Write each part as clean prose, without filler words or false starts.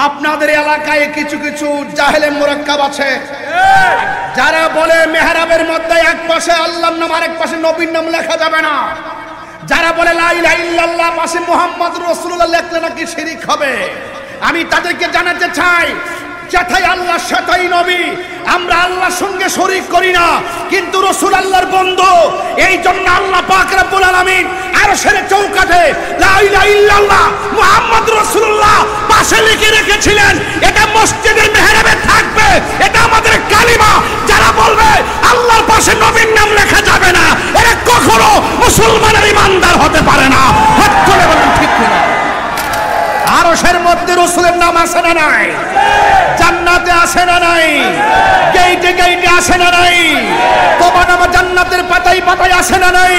আপনাদের এলাকায় কিছু কিছু জাহেলে মুরাক্কাব আছে যারা বলে মেহরাবের মধ্যে এক পাশে আল্লাহর নাম আরেক পাশে নবীর নাম লেখা যাবে না, যারা বলে লা ইলাহা ইল্লাল্লাহ পাশে মুহাম্মদুর রাসূলুল্লাহ লেখলে নাকি শিরক হবে। আমি তাদেরকে জানাতে চাই, যেথাই আল্লাহ সেটাই নবী। আমরা আল্লাহর সঙ্গে শরীক করি না, কিন্তু রাসূল আল্লাহর বন্ধু। এই জন্য আল্লাহ পাক রব্বুল আলামিন আরশের চৌকাঠে লা ইলাহা ইল্লাল্লাহ মুহাম্মাদুর রাসূলুল্লাহ পাশে লিখে রেখেছিলেন। এটা মসজিদের মেহরাবে থাকবে, এটা আমাদের কালিমা। যারা বলবে আল্লাহর পাশে নবীর নাম লেখা যাবে না, এরা কখনো মুসলমানের ইমানদার হতে পারে না। হাত তুলে বলেন ঠিক কিনা? আরশের মধ্যে রাসূলের নাম আছে না নাই? জান্নাতে আছে না নাই? গেইটে গেইটে আছে না নাই? তোমার নাম জান্নাতের পাতায় পাতায় আছে না নাই?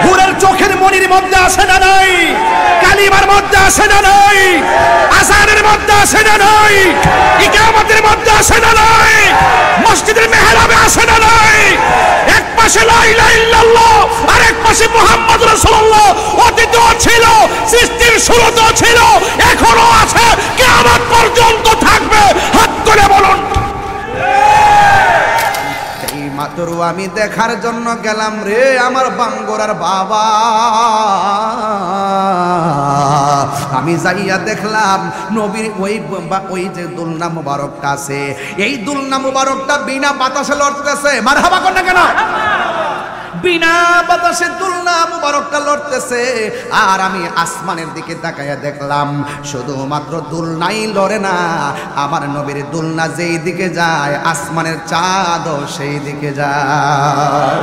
হুরের চোখের মনির মধ্যে আছে না নাই? কালিমার মধ্যে আছে না নাই? আযানের মধ্যে আছে না নাই? ইকামতের মধ্যে আছে না নাই? মসজিদের মেহরাবে আছে না নাই? এক পাশে লা ইলাহা ইল্লাল্লাহ আর এক পাশে মুহাম্মদুর রাসূলুল্লাহ। অতীতেও ছিল, সৃষ্টির শুরুতেও ছিল, এখনো আছে, কিয়ামত পর্যন্ত থাকবে। হাত তুলে বলুন। এই মাত্র আমি দেখার জন্য গেলাম রে আমার বাঙ্গোরার বাবা। আমি যাইয়া দেখলাম নবীর ওই যে দুলনা মুবারকটা আছে, এই দুলনা মুবারকটা বিনা বাতাসে লড়তেছে। মারহাবা কোন না কেন? বিনা বাতাসে দুলনা মুবারকটা লড়তেছে। আর আমি আসমানের দিকে তাকাইয়া দেখলাম শুধুমাত্র দুলনাই লড়ে না, আমার নবীর দুলনা যেই দিকে যায় আসমানের চাঁদও সেই দিকে যায়।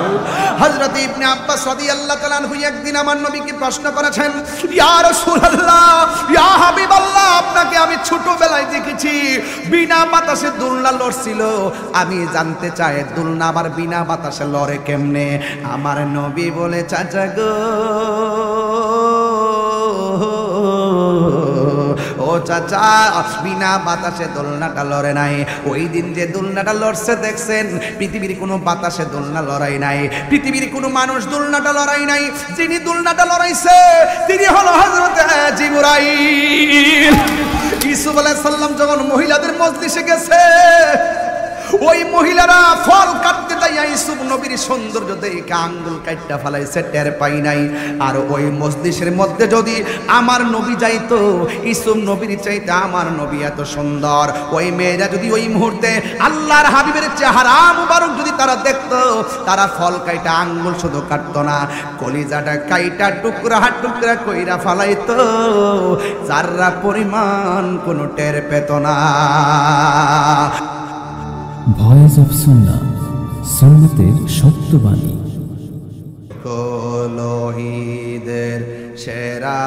হযরত ইবনে আব্বাস রাদিয়াল্লাহু তাআলা আনহু একদিন আমার নবীকে প্রশ্ন করেছেন, ইয়া রাসূলুল্লাহ, ইয়া হাবিবাল্লাহ, আপনাকে আমি ছোটবেলায় দেখেছি বিনা বাতাসে দুলনা লড়ছিল। আমি জানতে চাই দুলনা আবার বিনা বাতাসে লড়ে কেমনে? আমার নবী বলে, চাচা গো, ও চাচা, বিনা বাতাসে দোলনাটা লড়ে নাই। ওই দিন যে দোলনাটা লড়ছে দেখছেন, পৃথিবীর কোনো বাতাসে দোলনা লড়াই নাই, পৃথিবীর কোনো মানুষ দোলনাটা লড়াই নাই। যিনি দোলনাটা লড়াইছে তিনি হলো হযরত জিবরাইল। ইউসুফ আলাইহিস সালাম যখন মহিলাদের মজলিসে গেছে, ওই মহিলারা ফল কাটতে যাইয়া ইউসুফ নবীর সৌন্দর্য দেখে আঙ্গুল কাটটা ফেলাইছে, টের পাই নাই। আর ওই মজলিসের মধ্যে যদি আমার নবী যাইতো, ইউসুফ নবীর চাইতে আমার নবী এত সুন্দর, ওই মেয়েরা যদি ওই মুহূর্তে আল্লাহর হাবিবের চেহারা মুবারক যদি তারা দেখতো, তারা ফল কাইটা আঙ্গুল শুধু কাটতো না, কলিজাটা কাইটা টুকরা টুকরা কইরা ফেলাইতো, যাররা পরিমাণ কোনো টের পেত না। ভয়েস অফ সুন্নাহ, সুন্নাতের সত্যবাণী। ঈদের সেরা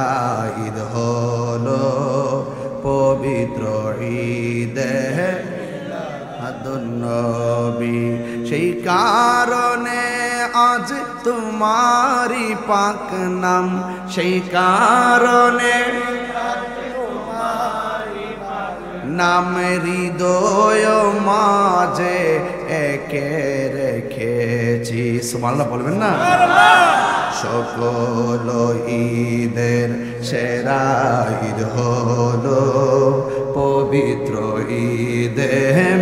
ঈদ হলো পবিত্র ঈদে নবী, সেই কারণে আজ তোমারি পাক নাম, সেই কারণে নাম হৃদয় মাঝে একে রেখেছি। সুবহানাল্লাহ বলবেন না? সকল ঈদের সেরা ঈদ হলো পবিত্র ঈদে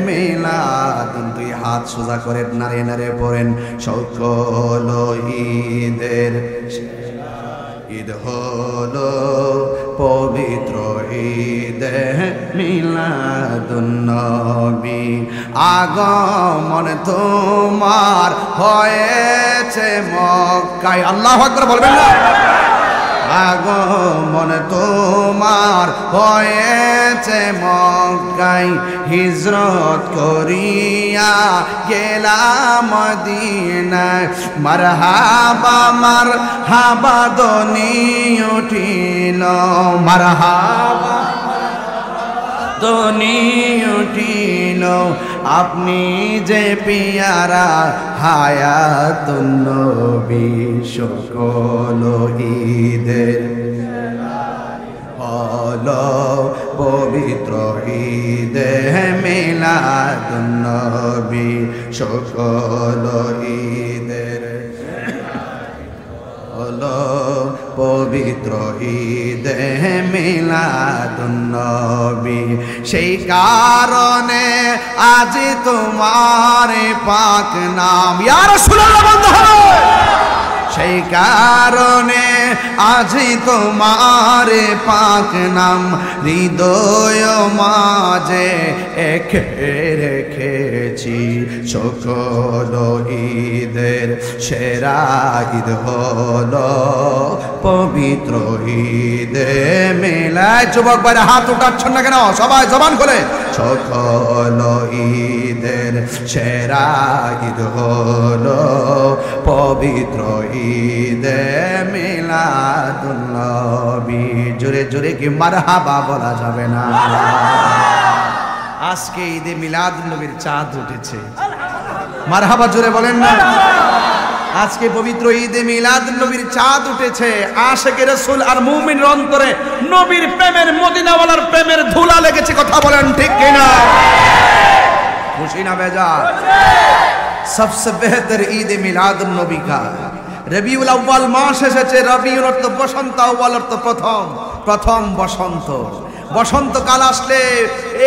মিলাদ। দুই হাত সোজা করে নারে নারে পড়েন, সকল ঈদের সেরা ঈদ হলো পবিত্র ঈদে মিলাদুন নবী। আগমন তোমার হয়েছে মক্কায়। আল্লাহু আকবার বলবেন না? আগমন তোমার হয়েছে মক্কায়, হিজরত করিয়া গেলাম মদিনায়। মারহাবা মারহাবা ধ্বনি উঠিল, মারহাবা ধ্বনি উঠিল, আপনি যে পিয়ারা হায়াতুন নবী। সকল ঈদের হলো পবিত্র ঈদে মিলাদুন নবী, সকল ঈদের হলো পবিত্র ঈদে মিলাদুন্নবী। সেই কারণে আজ তোমার পাক নাম ইয়া রাসূলুল্লাহ বন্ধ হবে। সেই কারণে আজ তোমার পাক নাম হৃদয় মাঝে এঁকে রেখেছি। সকল ঈদের সেরা ঈদ হলো পবিত্র ঈদে মিলাদ। যুবক ভাইরা হাত উঠাচ্ছেন না কেন? সবাই জবান খুলে। সকল ঈদের সেরা ঈদ হলো পবিত্র ঈদে মিলাদুন্নবী। জোরে জোরে কি মারহাবা বলা যাবে না? আজকে ঈদে মিলাদুন্নবীর চাঁদ উঠেছে। মারহাবা জোরে বলেন না? আজকে পবিত্র ঈদে মিলাদুন্নবীর চাঁদ উঠেছে। আশিকে রাসূল আর মুমিনের অন্তরে নবীর প্রেমের, মদিনাওয়ালার প্রেমের ধুলা লেগেছে। কথা বলেন ঠিক কিনা? খুশি না বেজার? सबसे बेहतर ईद मिलादुन्नबी का रबिउल अव्वल मास এসেছে। রবিউল অর্থ বসন্ত, আউয়াল অর্থ প্রথম। প্রথম বসন্ত। বসন্তকাল আসলে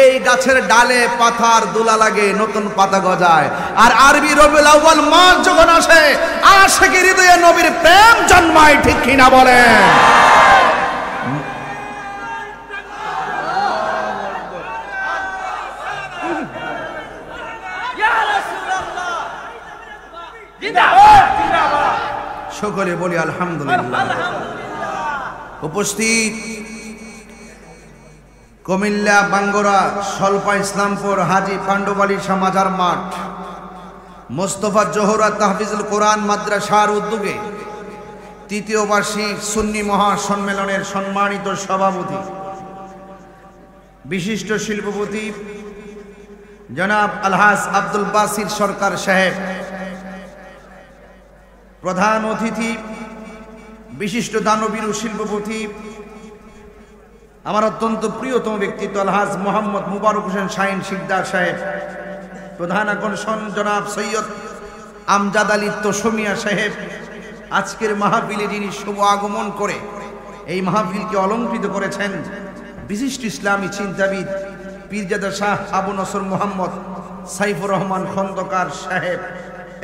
এই গাছের ডালে পাতার দোলা লাগে, নতুন পাতা গজায়। আর আরবি রবিউল আউয়াল মাস যখন আসে, আশিকের হৃদয়ে নবীর প্রেম জন্মায়। ঠিক কিনা বলেন? সকলে বলি আলহামদুলিল্লাহ। উপস্থিত কুমিল্লা, বাঙ্গুরা, সলপা, ইসলামপুর, হাজী পাণ্ডবালী মাজার মাঠ, মোস্তফা জোহরা তাহফিজুল কোরআন মাদ্রাসার উদ্যোগে তৃতীয় বার্ষিক সুন্নি মহাসম্মেলনের সম্মানিত সভাপতি, বিশিষ্ট শিল্পপতি জনাব আলহাজ আব্দুল বাসির সরকার সাহেব, প্রধান অতিথি বিশিষ্ট দানবীর শিল্পপতি আমার অত্যন্ত প্রিয়তম ব্যক্তিত্ব আলহাজ মোহাম্মদ মুবারক হোসেন শাহিন শিকদার সাহেব, প্রধান আকর্ষণ জনাব সৈয়দ আমজাদ আলী তোসমিয়া সাহেব, আজকের মাহফিলে যিনি শুভ আগমন করে এই মাহফিলকে অলঙ্কৃত করেছেন বিশিষ্ট ইসলামী চিন্তাবিদ পীরজাদা শাহ আবু নসর মোহাম্মদ সাইফুর রহমান খন্দকার সাহেব,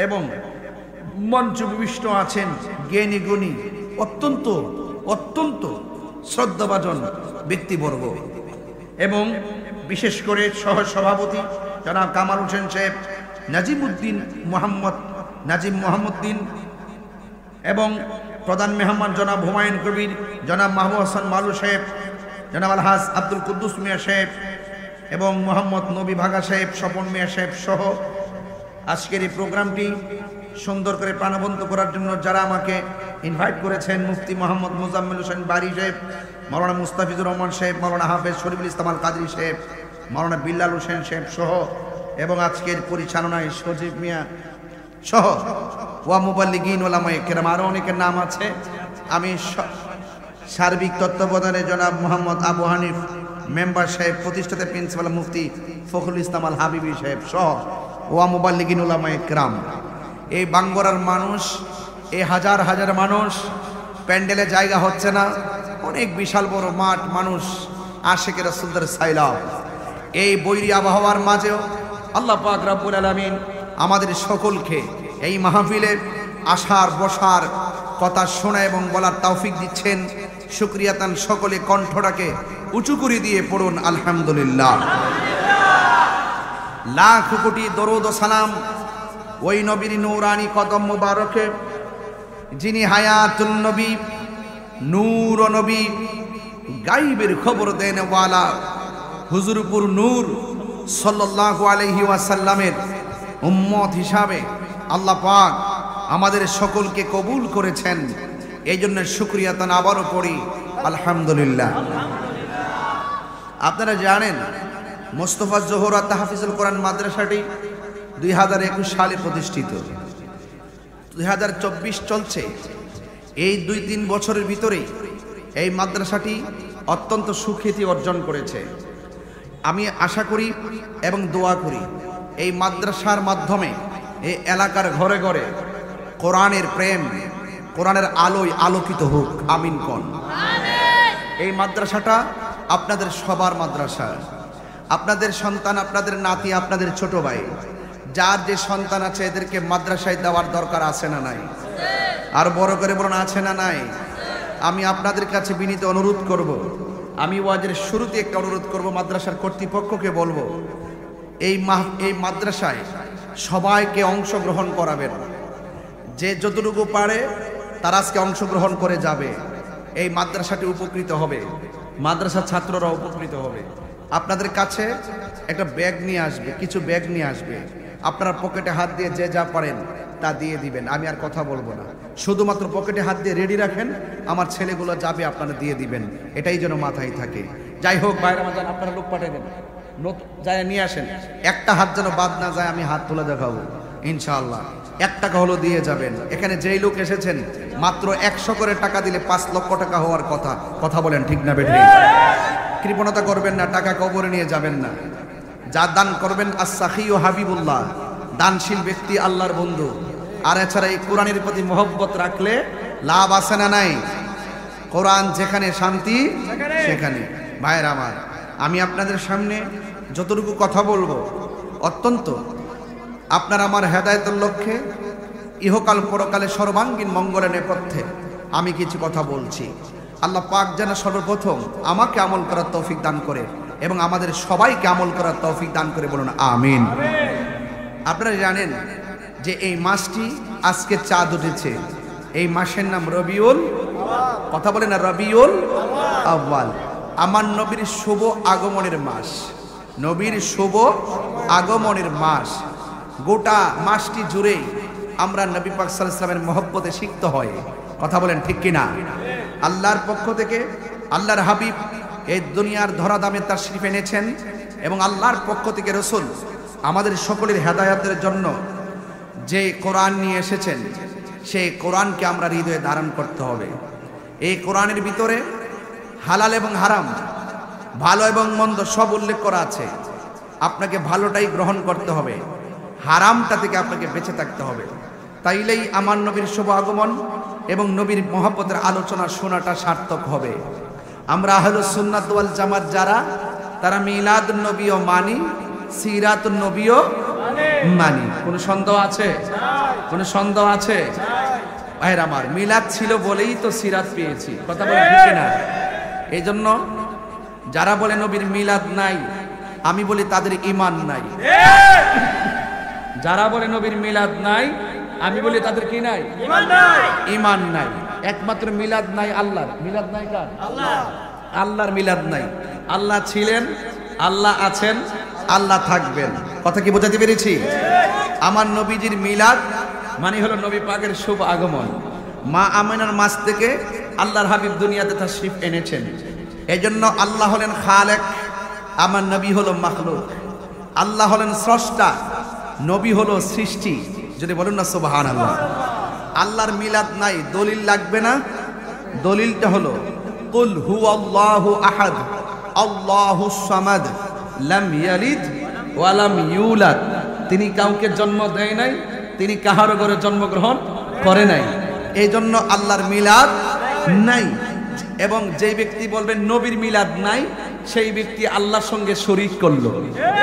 এবং মঞ্চ বিশিষ্ট আছেন জ্ঞানী গুণী অত্যন্ত অত্যন্ত শ্রদ্ধাভাজন ব্যক্তিবর্গ, এবং বিশেষ করে সহ সভাপতি জনাব কামাল হোসেন সাহেব, নাজিমউদ্দিন মোহাম্মদ নাজিম মোহাম্মদ্দিন, এবং প্রধান মেহমান জনাব হুমায়ুন কবির, জনাব মাহবুব হাসান মালু সাহেব, জনাব আলহাজ আব্দুল কুদ্দুস মিয়া সাহেব এবং মোহাম্মদ নবী ভাগা সাহেব, স্বপন মিয়া সাহেব সহ আজকের এই প্রোগ্রামটি সুন্দর করে প্রাণবন্ত করার জন্য যারা আমাকে ইনভাইট করেছেন, মুফতি মোহাম্মদ মুজাম্মেল হোসেন বারি সাহেব, মাওলানা মুস্তাফিজুর রহমান সাহেব, মাওলানা হাফেজ শরীফুল ইসলাম আল কাদরি সাহেব, মাওলানা বিল্লাল হোসেন সাহেব সহ, এবং আজকের পরিচালনায় সজীব মিয়া সহ ওয়া মুবাল্লিগিন ওলামায়ে কেরাম, আরও অনেকের নাম আছে। আমি সার্বিক তত্ত্বাবধানে জনাব মোহাম্মদ আবু হানিফ মেম্বার সাহেব, প্রতিষ্ঠাতা প্রিন্সিপাল মুফতি ফখরুল ইসলাম আল হাবিবি সাহেব সহ ওয়া মুবাল্লিগিন ওলামায়ে কেরাম, এই বাঙ্গুরার মানুষ, এই হাজার হাজার মানুষ, প্যান্ডেলে জায়গা হচ্ছে না, অনেক বিশাল বড় মাঠ, মানুষ আশিকে রাসূলদের সাইলাব। এই বৈরী আবহাওয়ার মাঝেও আল্লাহ পাক রব্বুল আলামিন আমাদের সকলকে এই মাহফিলে আসার বসার কথা শোনা এবং বলার তৌফিক দিচ্ছেন। শুকরিয়া তান সকলে কণ্ঠটাকে উঁচু করে দিয়ে পড়ুন আলহামদুলিল্লাহ। লাখ কোটি দরুদ ও সালাম ওই নবীর নূরানি কদম মুবারকে, যিনি হায়াতুন নবী, নূর নবী, গাইবের খবর দেন ওয়ালা হুজুরপুর নূর সাল্লাল্লাহু আলাইহি ওয়াসাল্লামের উম্মত হিসাবে আল্লাহ পাক আমাদের সকলকে কবুল করেছেন। এই জন্য শুকরিয়া তান আবারও পড়ি আলহামদুলিল্লাহ। আপনারা জানেন মোস্তফা জোহরা তাহফিজুল কোরআন মাদ্রাসাটি 2021 সালে প্রতিষ্ঠিত, 2024 চলছে। এই 2-3 বছরের ভিতরে এই মাদ্রাসাটি অত্যন্ত সুখ্যাতি অর্জন করেছে। আমি আশা করি এবং দোয়া করি এই মাদ্রাসার মাধ্যমে এই এলাকার ঘরে ঘরে কোরআনের প্রেম, কোরআনের আলোয় আলোকিত হোক, আমিন কোন। এই মাদ্রাসাটা আপনাদের সবার মাদ্রাসা। আপনাদের সন্তান, আপনাদের নাতি, আপনাদের ছোট ভাই, যার যে সন্তান আছে এদেরকে মাদ্রাসায় দেওয়ার দরকার আছে না নাই? আর বড় করে বলুন, আছে না নাই? আমি আপনাদের কাছে বিনীত অনুরোধ করব, আমি ওয়াজের শুরুতে একটা অনুরোধ করব, মাদ্রাসার কর্তৃপক্ষকে বলবো এই মাদ্রাসায় সবাইকে অংশগ্রহণ করাবেন। যে যতটুকু পারে তারা আজকে অংশগ্রহণ করে যাবে। এই মাদ্রাসাটি উপকৃত হবে, মাদ্রাসার ছাত্ররা উপকৃত হবে। আপনাদের কাছে একটা ব্যাগ নিয়ে আসবে, কিছু ব্যাগ নিয়ে আসবে, আপনারা পকেটে হাত দিয়ে যে যা পারেন তা দিয়ে দিবেন। আমি আর কথা বলবো না, শুধুমাত্র পকেটে হাত দিয়ে রেডি রাখেন, আমার ছেলেগুলো যাবে, আপনারা দিয়ে দিবেন, এটাই যেন মাথায় থাকে। যাই হোক বাইরে মাজান, আপনারা লোক পাঠিয়ে দেন, যায় নিয়ে আসেন, একটা হাত যেন বাদ না যায়। আমি হাত তুলে দেখাবো ইনশাআল্লাহ, 1 টাকা হলো দিয়ে যাবেন। এখানে যেই লোক এসেছেন মাত্র 100 করে টাকা দিলে 5 লক্ষ টাকা হওয়ার কথা। কথা বলেন ঠিক না বেঠিক? কৃপণতা করবেন না, টাকা কবরে নিয়ে যাবেন না। যা দান করবেন আস-সাখী ও হাবিবুল্লাহ, দানশীল ব্যক্তি আল্লাহর বন্ধু। আর এছাড়া এই কোরআনের প্রতি মহব্বত রাখলে লাভ আছে না নাই? কোরআন যেখানে শান্তি সেখানে। ভাইয়ের আমার, আমি আপনাদের সামনে যতটুকু কথা বলবো অত্যন্ত আপনার আমার হেদায়েতের লক্ষ্যে, ইহকাল পরকালে সর্বাঙ্গীন মঙ্গলের নেপথ্যে আমি কিছু কথা বলছি। আল্লাহ পাক যেন সর্বপ্রথম আমাকে আমল করার তৌফিক দান করে এবং আমাদের সবাইকে আমল করার তৌফিক দান করে, বলুন আমিন। আপনারা জানেন যে এই মাসটি আজকে চাঁদ উঠেছে, এই মাসের নাম রবিউল, কথা বলে না রবিউল আউয়াল। আমার নবীর শুভ আগমনের মাস, নবীর শুভ আগমনের মাস। গোটা মাসটি জুড়েই আমরা নবী পাক সাল্লাল্লাহু আলাইহি ওয়াসাল্লামের মহব্বতে সিক্ত হয়। কথা বলেন ঠিক কিনা? আল্লাহর পক্ষ থেকে আল্লাহর হাবিব এই দুনিয়ার ধরাধামে তাশরীফ এনেছেন এবং আল্লাহর পক্ষ থেকে রাসূল আমাদের সকলের হেদায়েতের জন্য যে কোরআন নিয়ে এসেছেন, সেই কোরআনকে আমরা হৃদয়ে ধারণ করতে হবে। এই কোরআনের ভিতরে হালাল এবং হারাম, ভালো এবং মন্দ সব উল্লেখ করা আছে। আপনাকে ভালোটাই গ্রহণ করতে হবে, হারামটা থেকে আপনাকে বেঁচে থাকতে হবে। তাইলেই আমার নবীর শুভ আগমন এবং নবীর মহব্বতের আলোচনা শোনাটা সার্থক হবে। আমরা আহলুস সুন্নাত ওয়াল জামাত যারা, তারা মিলাদুন নবীও মানি, সিরাতুন নবীও মানি। কোনো সন্দেহ আছে? কোনো সন্দেহ আছে? ভাইয়ের আমার, মিলাদ ছিল বলেই তো সিরাত পেয়েছি। কথা বলে ঠিক না? এই জন্য যারা বলে নবীর মিলাদ নাই, আমি বলি তাদের ঈমান নাই। যারা বলে নবীর মিলাদ নাই, আমি বলি তাদের কি নাই? ঈমান নাই। ঈমান নাই। একমাত্র মিলাদ নাই আল্লাহর। মিলাদ নাই কার? আল্লাহ। আল্লাহর মিলাদ নাই। আল্লাহ ছিলেন, আল্লাহ আছেন, আল্লাহ থাকবেন। কথা কি বোঝাতে পেরেছি? আমার নবীজির মিলাদ মানে হলো নবী পাকের শুভ আগমন। মা আমিনার মাস থেকে আল্লাহর হাবিব দুনিয়াতে তাশরীফ এনেছেন। এজন্য আল্লাহ হলেন খালেক, আমার নবী হলো মাখলুক। আল্লাহ হলেন স্রষ্টা, নবী হলো সৃষ্টি। যদি বলুন না সুবহানাল্লাহ। আল্লাহর মিলাদ নাই, দলিল লাগবে না। দলিলটা হলো কুল হুয়াল্লাহু আহাদ আল্লাহুস সামাদ লাম ইয়ালিদ ওয়া লাম ইউলাদ। তিনি কাউকে জন্ম দেয় নাই, তিনি কাহারও ঘরে জন্মগ্রহণ করে নাই। এই জন্য আল্লাহর মিলাদ নাই। এবং যেই ব্যক্তি বলবেন নবীর মিলাদ নাই, সেই ব্যক্তি আল্লাহর সঙ্গে শরীক করলো।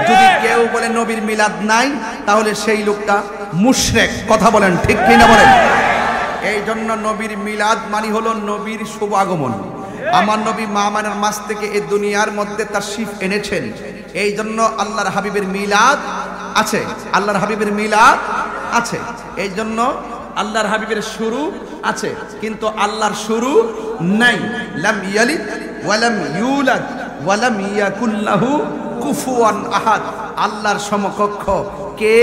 যদি কেউ বলে নবীর মিলাদ নাই, তাহলে সেই লোকটা মুশরিক। কথা বলেন ঠিক কিনা বলেন? এই জন্য নবীর মিলাদ মানে হলো নবীর শুভ আগমন। আমার নবী মা আমিনার মাস থেকে এই দুনিয়ার মধ্যে তাশরীফ এনেছেন। এই জন্য আল্লাহর হাবিবের মিলাদ আছে, আল্লাহর হাবিবের মিলাদ আছে। এই জন্য আল্লাহর হাবিবের শুরু আছে, কিন্তু আল্লাহর শুরু নাই। লাম ইয়ালিদ ওয়া লাম ইউলাদ ওয়া লাম ইয়াকুল লাহু কুফুয়ান আহাদ। আল্লাহর সমকক্ষ কে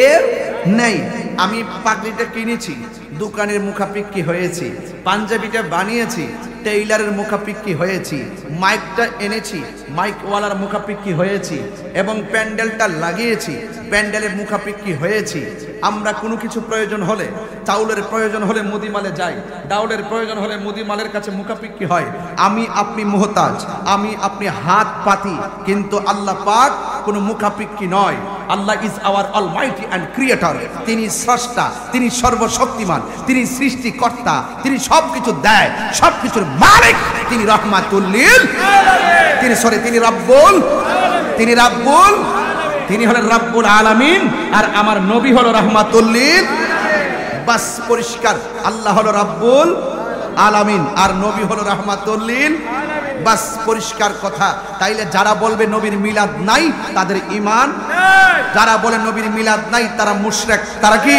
নেই। আমি পাগড়িটা কিনেছি, দোকানের মুখাপিক্ষি হয়েছি। পাঞ্জাবিটা বানিয়েছি, টেইলারের মুখাপিক্ষি হয়েছি। মাইকটা এনেছি, মাইকওয়ালার মুখাপিক্ষি হয়েছি। এবং প্যান্ডেলটা লাগিয়েছি, প্যান্ডেলের মুখাপিক্ষি হয়েছি। আমরা কোনো কিছু প্রয়োজন হলে, চাউলের প্রয়োজন হলে মুদিমালে যাই, ডাউলের প্রয়োজন হলে মুদিমালের কাছে মুখাপিক্ষি হয়। আমি আপনি মুহতাজ, আমি আপনি হাত পাতি, কিন্তু আল্লাহ পাক কোনো মুখাপেক্ষী নয়। Allah is our almighty and creator. তিনি স্রষ্টা, তিনি সর্বশক্তিমান, তিনি সৃষ্টিকর্তা, তিনি সবকিছু দেয়, সবকিছুর মালিক। তিনি রহমাতুল লিল আলামিন। তিনি রাব্বুল, তিনি হলেন রাব্বুল আলামিন, আর আমার নবী হলো রাহমাতুল লিল। বাস পরিষ্কার, আল্লাহ হলো রাব্বুল আলামিন আর নবী হলো রাহমাতুল লিল। বাস পরিষ্কার কথা। তাইলে যারা বলবে নবীর মিলাদ নাই তাদের ঈমান নাই, যারা বলে নবীর মিলাদ নাই তারা মুশরিক। তারা কি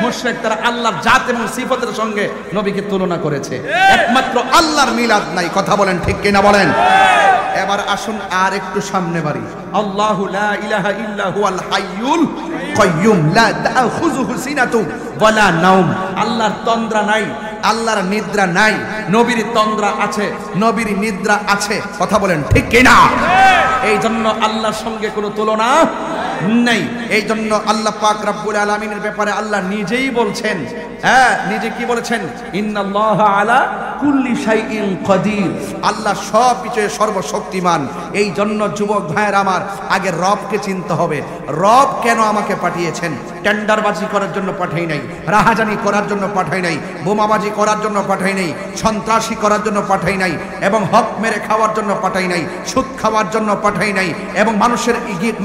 মুশরিক? তারা আল্লাহর জাত এবং সিফাতের সঙ্গে নবীকে তুলনা করেছে। একমাত্র আল্লাহর মিলাদ নাই। কথা বলেন ঠিক কিনা বলেন? এবার আসুন আর একটু সামনে বাড়ি। আল্লাহু লা ইলাহা ইল্লা হুয়াল হাইয়ুল কাইয়্যুম লা তাখুযুহু সিনাতুন ওয়ালা নাওম। আল্লাহর তন্দ্রা নাই, আল্লাহর নিদ্রা নাই। নবীর তন্দ্রা আছে, নবীর নিদ্রা আছে। কথা বলেন ঠিক কিনা? এই জন্য আল্লাহর সঙ্গে কোনো তুলনা নেই। এই জন্য আল্লাহ পাক রব্বুল আলামিনের ব্যাপারে আল্লাহ নিজেই বলছেন, হ্যাঁ নিজে কি বলেছেন? ইন্নাল্লাহা আলা কুল্লি শাইইন কাদির। আল্লাহ সব কিছুতে সর্বশক্তিমান। এই জন্য যুবক ভাইয়ের আমার, আগে রবকে চিনতে হবে। রব কেন আমাকে পাঠিয়েছেন? টেন্ডারবাজি করার জন্য পাঠাই নাই, রাহাজানি করার জন্য পাঠাই নাই, বোমাবাজি করার জন্য পাঠাই নাই, সন্ত্রাসী করার জন্য পাঠাই নাই, এবং হক মেরে খাওয়ার জন্য পাঠাই নাই, সুদ খাওয়ার জন্য পাঠাই নাই, এবং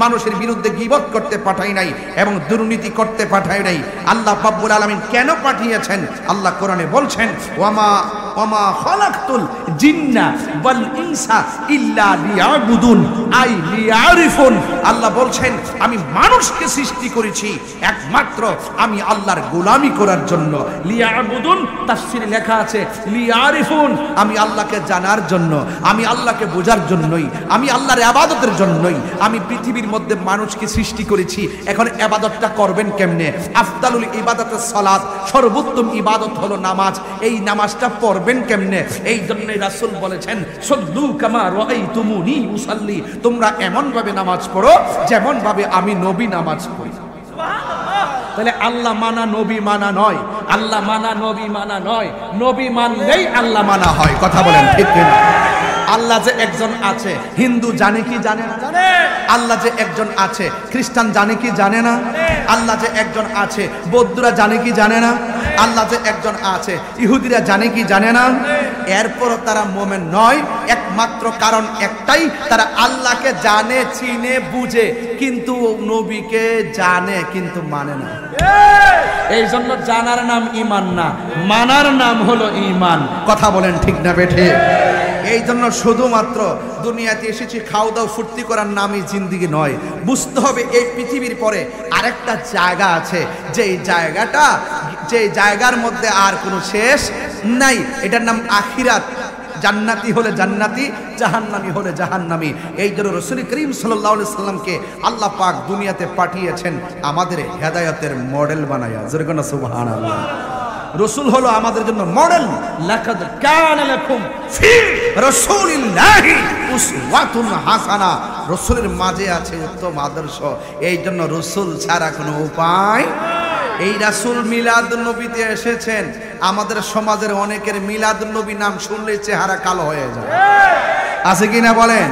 মানুষের বিরুদ্ধে গীবত করতে পাঠাই নাই, এবং দুর্নীতি করতে পাঠাই নাই। আল্লাহ রাব্বুল আলামিন কেন পাঠিয়েছেন? আল্লাহ কোরআনে বলছেন, ওয়ামা খালাকতুল জিন্না ওয়াল ইনসা ইল্লা লিয়াবুদুন আই লিয়ারিফুন। আল্লাহ বলছেন আমি মানুষকে সৃষ্টি করেছি একমাত্র আমি আল্লাহর গোলামি করার জন্য। লিয়াবুদুন তাফসীরে লেখা আছে লিয়ারিফুন, আমি আল্লাহকে জানার জন্য, আমি আল্লাহকে বোঝার জন্যই, আমি আল্লাহর ইবাদতের জন্যই আমি পৃথিবীর মধ্যে মানুষকে সৃষ্টি করেছি। এখন ইবাদতটা করবেন কেমনে? আফদালুল ইবাদাতুস সালাত, সর্বোত্তম ইবাদত হলো নামাজ। এই নামাজটা পড়বেন কেমনে? এই জন্যই রাসূল বলেছেন সল্লু কামা রাআইতুমুনি উসাল্লি, তোমরা এমন ভাবে নামাজ পড়ো যেমন ভাবে আমি নবী নামাজ পড়ি। তাহলে আল্লাহ মানা নবী মানা নয়, আল্লাহ মানা নবী মানা নয়, নবী মানলেই আল্লাহ মানা হয়। কথা বলেন ঠিক কিনা? আল্লাহ যে একজন আছে, হিন্দু জানে কি জানে না? আল্লাহ যে একজন আছে, খ্রিস্টান জানে কি জানে না? আল্লাহ যে একজন আছে, বৌদ্ধরা জানে কি জানে না? আল্লাহ যে একজন আছে, ইহুদিরা জানে কি জানে না? এরপরও তারা মুমিন নয়, একমাত্র কারণ একটাই, তারা আল্লাহকে জানে, চিনে, বুঝে, কিন্তু নবীকে জানে কিন্তু মানে না। এই জন্য জানার নাম ঈমান না, মানার নাম হলো ঈমান। কথা বলেন ঠিক না বেঠে? এই জন্য শুধুমাত্র দুনিয়াতে এসেছি খাওয়া দাওয়া ফুর্তি করার নামই জিন্দেগি নয়। বুঝতে হবে এই পৃথিবীর পরে আরেকটা জায়গা আছে, যে জায়গার মধ্যে আর কোনো শেষ নাই। এটার নাম আখিরাত। জান্নাতি হলে জান্নাতি, জাহান্নামী হলে জাহান্নামী। এই জন্য রাসূল করিম সাল্লাল্লাহু আলাইহি সাল্লামকে আল্লাহ পাক দুনিয়াতে পাঠিয়েছেন আমাদের হেদায়েতের মডেল বানায়া। জোরে কোন সুবহানাল্লাহ। রাসূল হলো আমাদের জন্য মডেল। লাকাদ কানা লাকুম ফি রাসূলিল্লাহি উসওয়াতুন হাসানা। রাসূলের মাঝে আছে উত্তম আদর্শ। এই জন্য রাসূল ছাড়া কোনো উপায়। এই রাসূল মিলাদুন্নবীতে এসেছেন। আমাদের সমাজের অনেকের মিলাদুন্নবী নাম শুনলে চেহারা কালো হয়ে যায়, আছে কিনা বলেন?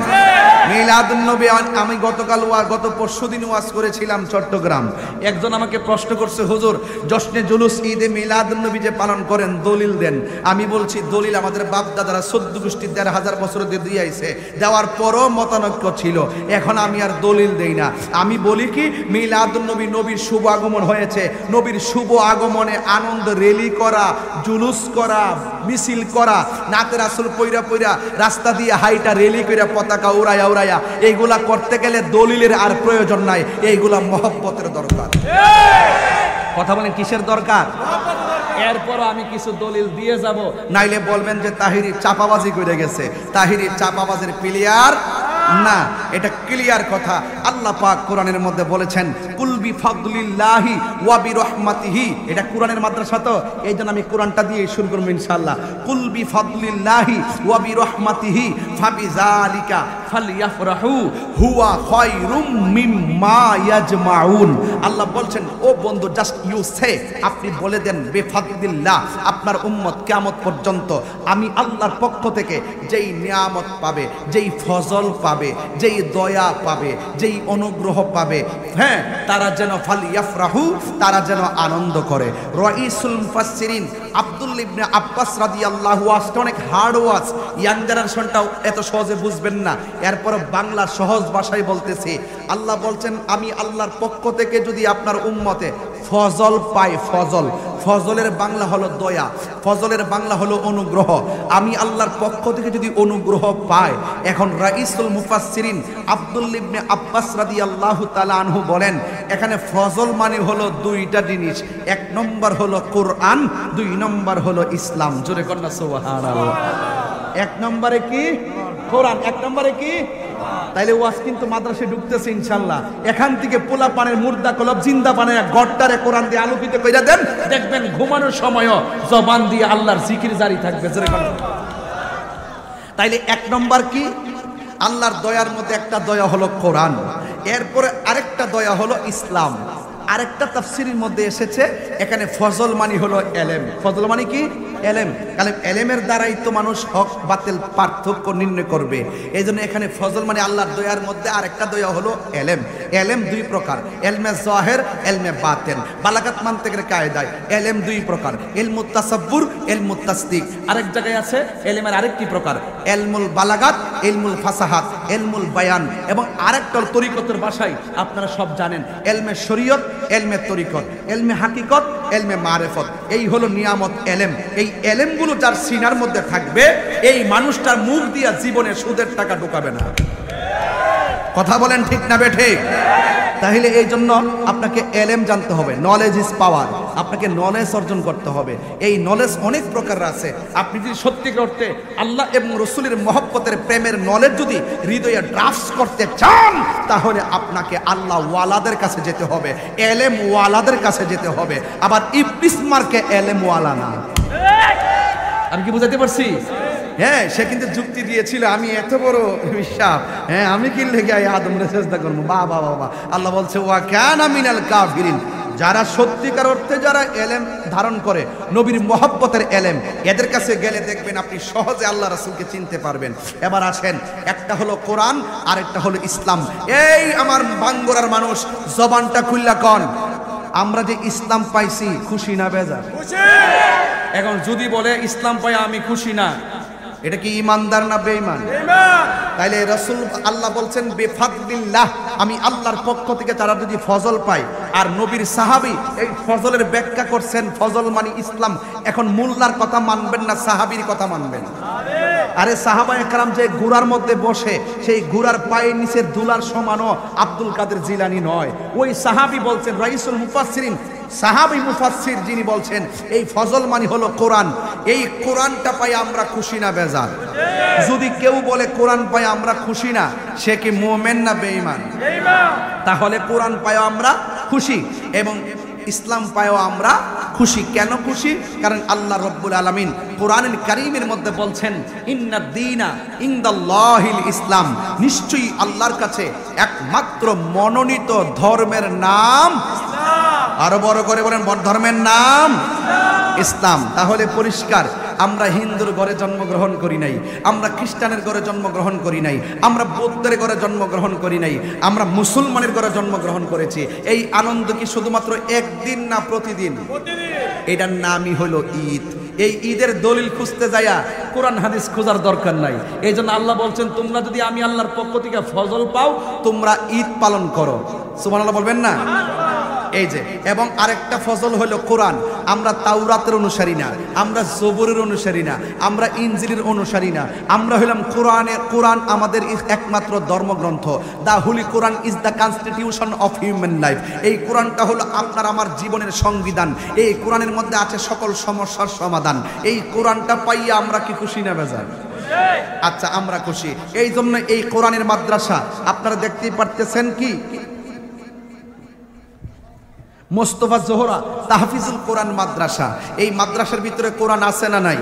মিলাদুন্নবী, আমি গত পরশুদিন ওয়াজ করেছিলাম চট্টগ্রাম। একজন আমাকে প্রশ্ন করছে, হুজুর জশ্নে জুলুস ঈদে মিলাদুন্নবী যে পালন করেন দলিল দেন। আমি বলছি দলিল আমাদের বাপ দাদারা 14 গোষ্ঠী 1500 বছর দিয়ে আইছে, দেওয়ার পরও মতানৈক্য ছিল। এখন আমি আর দলিল দেই না। আমি বলি কি মিলাদুন্নবী, নবীর শুভ আগমন হয়েছে, নবীর শুভ আগমনে আনন্দ র্যালি করা, জুলুস করা, মিছিল করা, নাতে রাসূল পয়রা পয়রা রাস্তা দিয়ে হাইটা র্যালি কইরা পতাকা উড়ায়া উড়ায়া, এইগুলা করতে গেলে দলিলের আর প্রয়োজন নাই। এইগুলা মহব্বতের দরকার। কথা বলেন কিসের দরকার? এরপর আমি কিছু দলিল দিয়ে যাব, নাইলে বলবেন যে তাহিরি চাপাবাজি করে গেছে। তাহিরি চাপাবাজির প্লেয়ার না, এটা ক্লিয়ার কথা। আল্লাহ পাক কোরআনের মধ্যে বলেছেন কুল বিফাদলিল্লাহি ওয়া বিরহমাতিহি, এটা কোরআনের মাদ্রাসা তো এইজন্য আমি কোরআনটা দিয়ে শুরু করব ইনশাআল্লাহ। কুল বিফাদলিল্লাহি ওয়া বিরহমাতিহি ফাবিযালিকা ফালইফরাহু হুয়া খায়রুম মিম্মা ইয়াজমাউন। আল্লাহ বলছেন ও বন্ধু, জাস্ট ইউ সে, আপনি বলে দেন বিফাদলিল্লাহ, আপনার উম্মত কিয়ামত পর্যন্ত আমি আল্লাহর পক্ষ থেকে যেই নিয়ামত পাবে, যেই ফজল পাবে, যেই দয়া পাবে, যেই অনুগ্রহ পাবে, হ্যাঁ, তারা যেন ফালইফরাহু, তারা যেন আনন্দ করে। রাইসুল মুফাসসিরিন আব্দুল্লাহ ইবনে আব্বাস রাদিয়াল্লাহু আনহু, অনেক হার্ড ওয়াজ, ইয়াং জেনারেশনটাও এত সহজে বুঝবেন না, এরপর বাংলা সহজ ভাষায় বলতেছি। আল্লাহ বলছেন আমি আল্লাহর পক্ষ থেকে যদি আপনার উম্মতে ফজল পায়, ফজল, ফজলের বাংলা হলো দয়া, ফজলের বাংলা হলো অনুগ্রহ, আমি আল্লাহর পক্ষ থেকে যদি অনুগ্রহ পায়। এখন রাইসুল মুফাসসিরিন আব্দুল্লাহ ইবনে আব্বাস রাদিয়াল্লাহু তাআলা আনহু বলেন এখানে ফজল মানে হলো দুইটা জিনিস, এক নম্বর হলো কোরআন, দুই নম্বর হলো ইসলাম। জোরে কন্যা সুবহানাল্লাহ। এক নম্বরে কি কোরআন, এক নম্বরে কি, তাইলে ওয়াজ কিন্তু মাদ্রাসায় ঢুকতেছে ইনশাআল্লাহ। এখান থেকে পোলা পানের মুর্দা কলব জিন্দা বানায় গড়টারে কোরআন দিয়ে আলোকিত কইরা দেন, দেখবেন ঘুমানোর সময়ও জবান দিয়ে আল্লাহর জিকির জারি থাকবে। তাইলে এক নম্বর কি, আল্লাহর দয়ার মধ্যে একটা দয়া হলো কোরআন, এরপরে আরেকটা দয়া হলো ইসলাম। আরেকটা তাফসীরের মধ্যে এসেছে এখানে ফজল মানি হলো এলেম। ফজল মানে কি, এলেম। কারণ এলেমের দ্বারাই তো মানুষ হক বাতিল পার্থক্য নির্ণয় করবে। এই জন্য এখানে ফজল মানে আল্লাহর দয়ার মধ্যে আরেকটা দয়া হলো এলেম। এলেম দুই প্রকার, এলমে জাহির, এলমে বাতিন। বালাগাত মানতিকের কায়দায় এলেম দুই প্রকার, ইলমুত তাসাব্বুর, ইলমুত তাসদিক। আরেক জায়গায় আছে এলেমের আরেকটি প্রকার, ইলমুল বালাগাত, ইলমুল ফাসাহাত, ইলমুল বায়ান, এবং আরেকটা তরিকতের ভাষায় আপনারা সব জানেন, এলমে শরীয়ত, এলমে তরিকত, এলমে হাকিকত, এলমে মারিফত। এই হলো নিয়ামত এলেম। এই এলেমগুলো যার সিনার মধ্যে থাকবে, এই মানুষটার মুখ দিয়া জীবনে সুদের টাকা ঢোকাবে না। কথা বলেন ঠিক না বেঠিক? তাহলে এই জন্য আপনাকে এলেম জানতে হবে, নলেজ ইজ পাওয়ার। আপনাকে নলেজ অর্জন করতে হবে। এই নলেজ অনেক প্রকার আছে। আপনি যদি সত্যিকার অর্থে আল্লাহ এবং রসুলের মহব্বতের প্রেমের নলেজ যদি হৃদয়ে ড্রাফটস করতে চান, তাহলে আপনাকে আল্লাহ ওয়ালাদের কাছে যেতে হবে, এলেম ওয়ালাদের কাছে যেতে হবে। আবার ইবলিস মার্কে এলেম ওয়ালা না। আমি কি বুঝাতে পারছি? হ্যাঁ, সে কিন্তু যুক্তি দিয়েছিল আমি এত বড় বিশ্বাস, হ্যাঁ আমি কি লেগে আদমরে সেজদা করবো। বাবা বাবা, আল্লাহ বলছে ওয়া কানা মিনাল কাফিরিন। যারা সত্যিকার অর্থে যারা এলেম ধারণ করে, নবীর মহব্বতের এলেম, এদের কাছে গেলে দেখবেন আপনি সহজে আল্লাহ রাসূলকে চিনতে পারবেন। এবার আসেন, একটা হলো কোরআন, আরেকটা হলো ইসলাম। এই আমার বাঙ্গুরার মানুষ জবানটা খুললা কন, আমরা যে ইসলাম পাইছি খুশি না বেজার? এখন যদি বলে ইসলাম পাই আমি খুশি না, এটা কি ইমানদার না বেঈমান? তাইলে রাসূল আল্লাহ বলছেন বেফাদলিল্লাহ, আমি আল্লাহর পক্ষ থেকে তারা যদি ফজল পায়। আর নবীর সাহাবী এই ফজলের ব্যাখ্যা করছেন, ফজল মানে ইসলাম। এখন মোল্লার কথা মানবেন না সাহাবীর কথা মানবেন? আরে সাহাবায়ে কেরাম যে ঘোড়ার মধ্যে বসে, সেই ঘোড়ার পায়ের নিচে দুলার সমানও আব্দুল কাদের জিলানী নয়। ওই সাহাবী বলছেন, রাইসুল মুফাসসিরিন সাহাবী মুফাসসির যিনি বলছেন এই ফজল মানে হলো কোরআন। এই কোরআনটা পাই আমরা খুশি না বেজার? যদি কেউ বলে কোরআন পাই আমরা খুশি না, সে কি মুমিন না বেঈমান? তাহলে কোরআন পাই আমরা খুশি এবং ইসলাম পায়ও আমরা খুশি। কেন খুশি? কারণ আল্লাহ রব্বুল আলামিন কোরআনুল কারীমের মধ্যে বলছেন ইন্নাদ দীনা ইনদাল্লাহিল ইসলাম, নিশ্চয়ই আল্লাহর কাছে একমাত্র মনোনীত ধর্মের নাম ইসলাম। আরো বড় করে বলেন, ধর্মের নাম ইসলাম। তাহলে পরিষ্কার, আমরা হিন্দুর ঘরে জন্মগ্রহণ করি নাই, আমরা খ্রিস্টানের ঘরে জন্মগ্রহণ করি নাই, আমরা বৌদ্ধের ঘরে জন্মগ্রহণ করি নাই, আমরা মুসলমানের ঘরে জন্মগ্রহণ করেছি। এই আনন্দ কি শুধুমাত্র একদিন না প্রতিদিন? এটার নামই হলো ঈদ। এই ঈদের দলিল খুঁজতে যায়া কোরআন হাদিস খোঁজার দরকার নাই। এই জন্য আল্লাহ বলছেন তোমরা যদি আমি আল্লাহর পক্ষ থেকে ফজল পাও, তোমরা ঈদ পালন করো। সুবহানাল্লাহ বলবেন না? এই যে, এবং আরেকটা ফজল হলো কোরআন। আমরা তাওরাতের অনুসারী না, আমরা জবুরের অনুসারী না, আমরা ইনজিলের অনুসারী না, আমরা হলাম কোরআনের। কোরআন আমাদের একমাত্র ধর্মগ্রন্থ। The holy Quran is the constitution of human life. এই কোরআনটা হলো আপনার আমার জীবনের সংবিধান। এই কোরআনের মধ্যে আছে সকল সমস্যার সমাধান। এই কোরআনটা পাইয়া আমরা কি খুশি না বেজার? আচ্ছা, আমরা খুশি। এই জন্য এই কোরআনের মাদ্রাসা আপনারা দেখতেই পারতেছেন কি মোস্তফা জোহরা তাহফিজুল কোরআন মাদ্রাসা, এই মাদ্রাসার ভিতরে কোরআন আছে না নাই?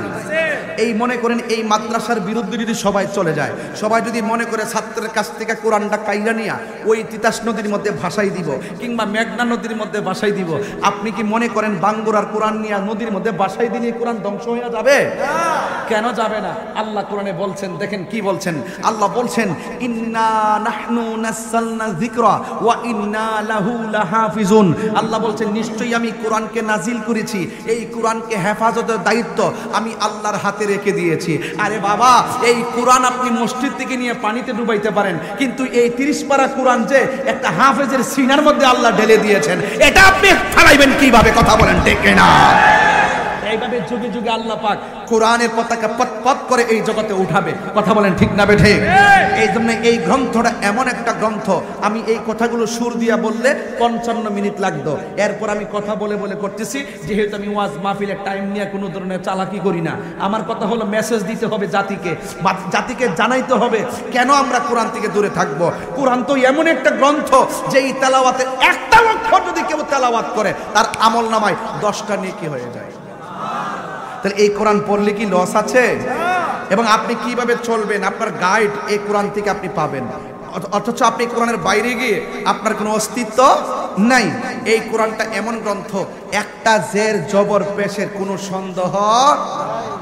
এই মনে করেন এই মাদ্রাসার বিরুদ্ধে যদি সবাই চলে যায়, সবাই যদি মনে করে ছাত্রের কাছ থেকে কোরআনটা কাইরা নিয়া ওই তিতাস নদীর মধ্যে ভাসাই দিব কিংবা মেঘনা নদীর মধ্যে ভাসাই দিব, আপনি কি মনে করেন বাঙ্গুরার কোরআন নিয়ে নদীর মধ্যে ভাসাই দিলে কোরআন ধ্বংস হয়ে যাবে? কেন যাবে না? আল্লাহ কোরআনে বলছেন, দেখেন কি বলছেন আল্লাহ বলছেন, ইন্না নাহনু নাযালনা যিকরা ওয়া ইন্না লাহু লাহাফিজুন। আল্লাহ বলছেন নিশ্চয়ই আমি কোরআনকে নাজিল করেছি, এই কোরআনকে হেফাজতের দায়িত্ব আমি আল্লাহর হাতে রেখে দিয়েছি। আরে বাবা, এই কোরআন আপনি মসজিদ থেকে নিয়ে পানিতে ডুবাইতে পারেন, কিন্তু এই 30 পারা কোরআন যে একটা হাফেজের সিনার মধ্যে আল্লাহ ঢেলে দিয়েছেন, এটা আপনি ফেলাইবেন কিভাবে? কথা বলেন ঠিক না? এইভাবে যুগে যুগে আল্লাহ পাক কোরআনের পতাকা পতপত করে এই জগতে উঠাবে। কথা বলেন ঠিক না বেঠে? এই জন্য এই গ্রন্থটা এমন একটা গ্রন্থ, আমি এই কথাগুলো সুর দিয়া বললে 55 মিনিট লাগতো, এরপর আমি কথা বলে বলে করতেছি, যেহেতু আমি ওয়াজ মাহফিলের টাইম নিয়ে কোনো ধরনের চালাকি করি না। আমার কথা হলো মেসেজ দিতে হবে জাতিকে, জাতিকে জানাইতে হবে কেন আমরা কোরআন থেকে দূরে থাকব। কোরআন তো এমন একটা গ্রন্থ যে এই তেলাওয়াতে একটা অক্ষর যদি কেউ তেলাওয়াত করে তার আমল নামায় 10টা নেকি হয়ে যায়। তাহলে এই কোরআন পড়লে কি লস আছে? এবং আপনি কিভাবে চলবেন, আপনার গাইড এই কোরআন থেকে আপনি পাবেন, অথচ আপনি কোরআনের বাইরে গিয়ে আপনার কোনো অস্তিত্ব নাই। এই কোরআনটা এমন গ্রন্থ, একটা জের জবর পেশের কোনো সন্দেহ।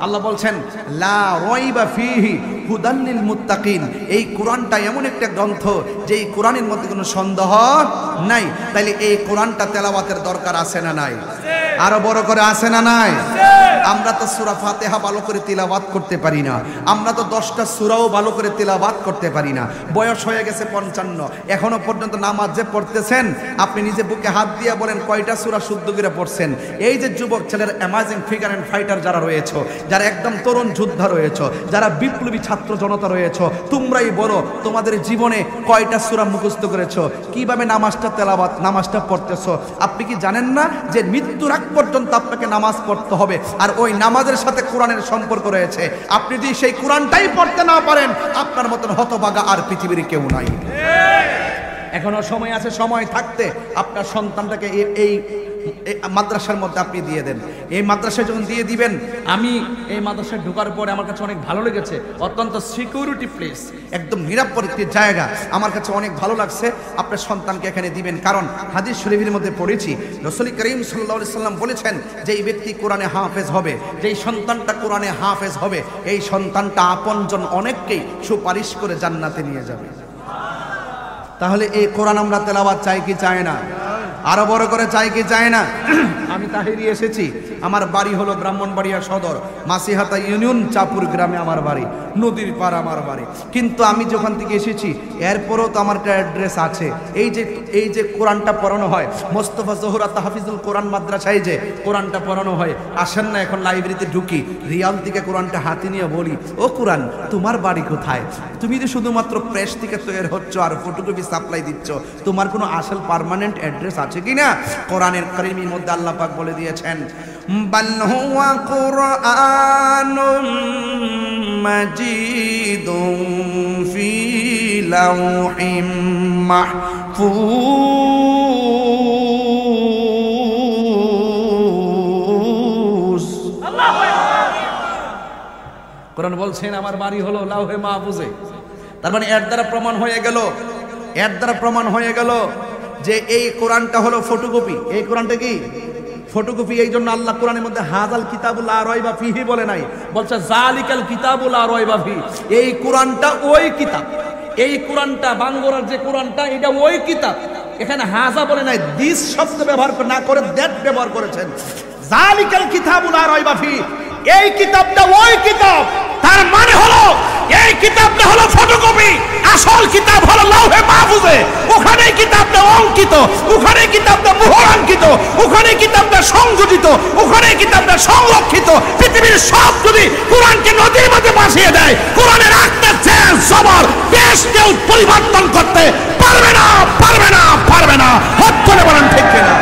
আল্লাহ বলছেন লা রাইবা ফীহি হুদাল লিল মুত্তাকিন, এই কোরআনটা এমন একটা গ্রন্থ যে এই কোরআনের মধ্যে কোনো সন্দেহ নাই। তাইলে এই কোরআনটা তেলাওয়াতের দরকার আছে না নাই? আরো বড় করে আছে না নাই? আমরা তো সূরা ফাতিহা ভালো করে তিলাওয়াত করতে পারি না, আমরা তো 10টা সূরাও ভালো করে তিলাওয়াত করতে পারি না। বয়স হয়ে গেছে 55, এখনো পর্যন্ত নামাজ যে পড়তেছেন আপনি নিজে বুকে হাত দিয়ে বলেন কয়টা সূরা শুদ্ধ করে পড়ছেন? এই যে যুবক ছেলের অ্যামাজিং ফিগার এন্ড ফাইটার যারা রয়েছে, যারা একদম তরুণ যোদ্ধা রয়েছে, যারা বিপ্লবী ছাত্র জনতা রয়েছে, তোমরাই বলো তোমাদের জীবনে কয়টা সূরা মুখস্থ করেছো? কিভাবে নামাজটা তেলাওয়াত নামাজটা পড়তেছো? আপনি কি জানেন না যে মৃত্যুর আগ পর্যন্ত আপনাকে নামাজ পড়তে হবে, আর ওই নামাজের সাথে কোরআনের সম্পর্ক রয়েছে। আপনি যদি সেই কোরআনটাই পড়তে না পারেন, আপনার মতন হতভাগা আর পৃথিবীর কেউ নাই। এখনো সময় আছে, সময় থাকতে আপনার সন্তানটাকে এই মাদ্রাসার মধ্যে আপনি দিয়ে দেন। এই মাদ্রাসায় যখন দিয়ে দিবেন, আমি এই মাদ্রাসায় ঢোকার পরে আমার কাছে অনেক ভালো লেগেছে, অত্যন্ত সিকিউরিটি প্লেস, একদম নিরাপদ একটি জায়গা, আমার কাছে অনেক ভালো লাগছে। আপনার সন্তানকে এখানে দিবেন, কারণ হাদিস শরীফের মধ্যে পড়েছি রাসূল করিম সাল্লাল্লাহু আলাইহি সাল্লাম বলেছেন যে এই ব্যক্তি কোরআনে হাফেজ হবে, যেই সন্তানটা কোরআনে হাফেজ হবে, এই সন্তানটা আপনজন অনেককেই সুপারিশ করে জান্নাতে নিয়ে যাবে। তাহলে এই কোরআন আমরা তেলাওয়াত চাই কি চাই না? আরো বড় করে চাই কি চাই না? আমি তাহিরি এসেছি, আমার বাড়ি হলো ব্রাহ্মণবাড়িয়া সদর মাসিহাতা ইউনিয়ন চাপুর গ্রামে আমার বাড়ি, নদীর পার আমার বাড়ি। কিন্তু আমি যখন থেকে এসেছি এরপরও তো আমার একটা অ্যাড্রেস আছে। এই যে কোরআনটা পড়ানো হয় মোস্তফা জোহরা তাহফিজুল কোরআন মাদ্রাসায়, যে কোরআনটা পড়ানো হয়, আসেন না এখন লাইব্রেরিতে ঢুকি, রিয়াল থেকে কোরআনটা হাতে নিয়ে বলি, ও কোরআন তোমার বাড়ি কোথায়? তুমি তো শুধুমাত্র প্রেস থেকে তৈরি হচ্ছ আর ফটোকপি সাপ্লাই দিচ্ছ, তোমার কোনো আসল পার্মানেন্ট অ্যাড্রেস আছে কিনা? কোরআনের কারিমের মধ্যে আল্লাহ পাক বলে দিয়েছেন বাল হুয়া কুরআনুম মাজিদুন ফি লাওহিম মাহফুজ। কোরআন বলছেন আমার বাড়ি হলো লাওহে মাহফুজে। তার মানে এর দ্বারা প্রমাণ হয়ে গেল যে এই কোরআনটা হলো ফটোকপি। এই কোরআনটা কি ফটোকপি? এই জন্য আল্লাহ কোরআনের মধ্যে হাযাল কিতাবুল লা রাইবা ফীহি বলে নাই, বলছে জালিকাল কিতাবুল লা রাইবা ফীহি। এই কোরআনটা ওই কিতাব, এই কোরআনটা বাঙ্গরার যে কোরআনটা এটা ওই কিতাব। এখানে হাযা বলে নাই, দিস শব্দ ব্যবহার না করে দ্যাট ব্যবহার করেছেন। জালিকাল কিতাবুল লা রাইবা ফীহি, এই কিতাবটা ওই কিতাব। তার মানে হলো এই কিতাবটা হলো ফটোকপি, আসল কিতাব হলো লাওহে মাহফুজে। ওখানে কিতাবটা অঙ্কিত, ওখানে কিতাবটা মোহরাঙ্কিত, ওখানে কিতাবটা সংযোজিত, ওখানে কিতাবটা সংরক্ষিত। পৃথিবীর সব যদি কোরআনকে নদীর মধ্যে ভাসিয়ে দেয়, কোরআনের একটা চেঞ্জ সবার বেশ কেউ পরিবর্তন করতে পারবে না, পারবে না, পারবে না। হাত করে বলেন ঠিক কিনা?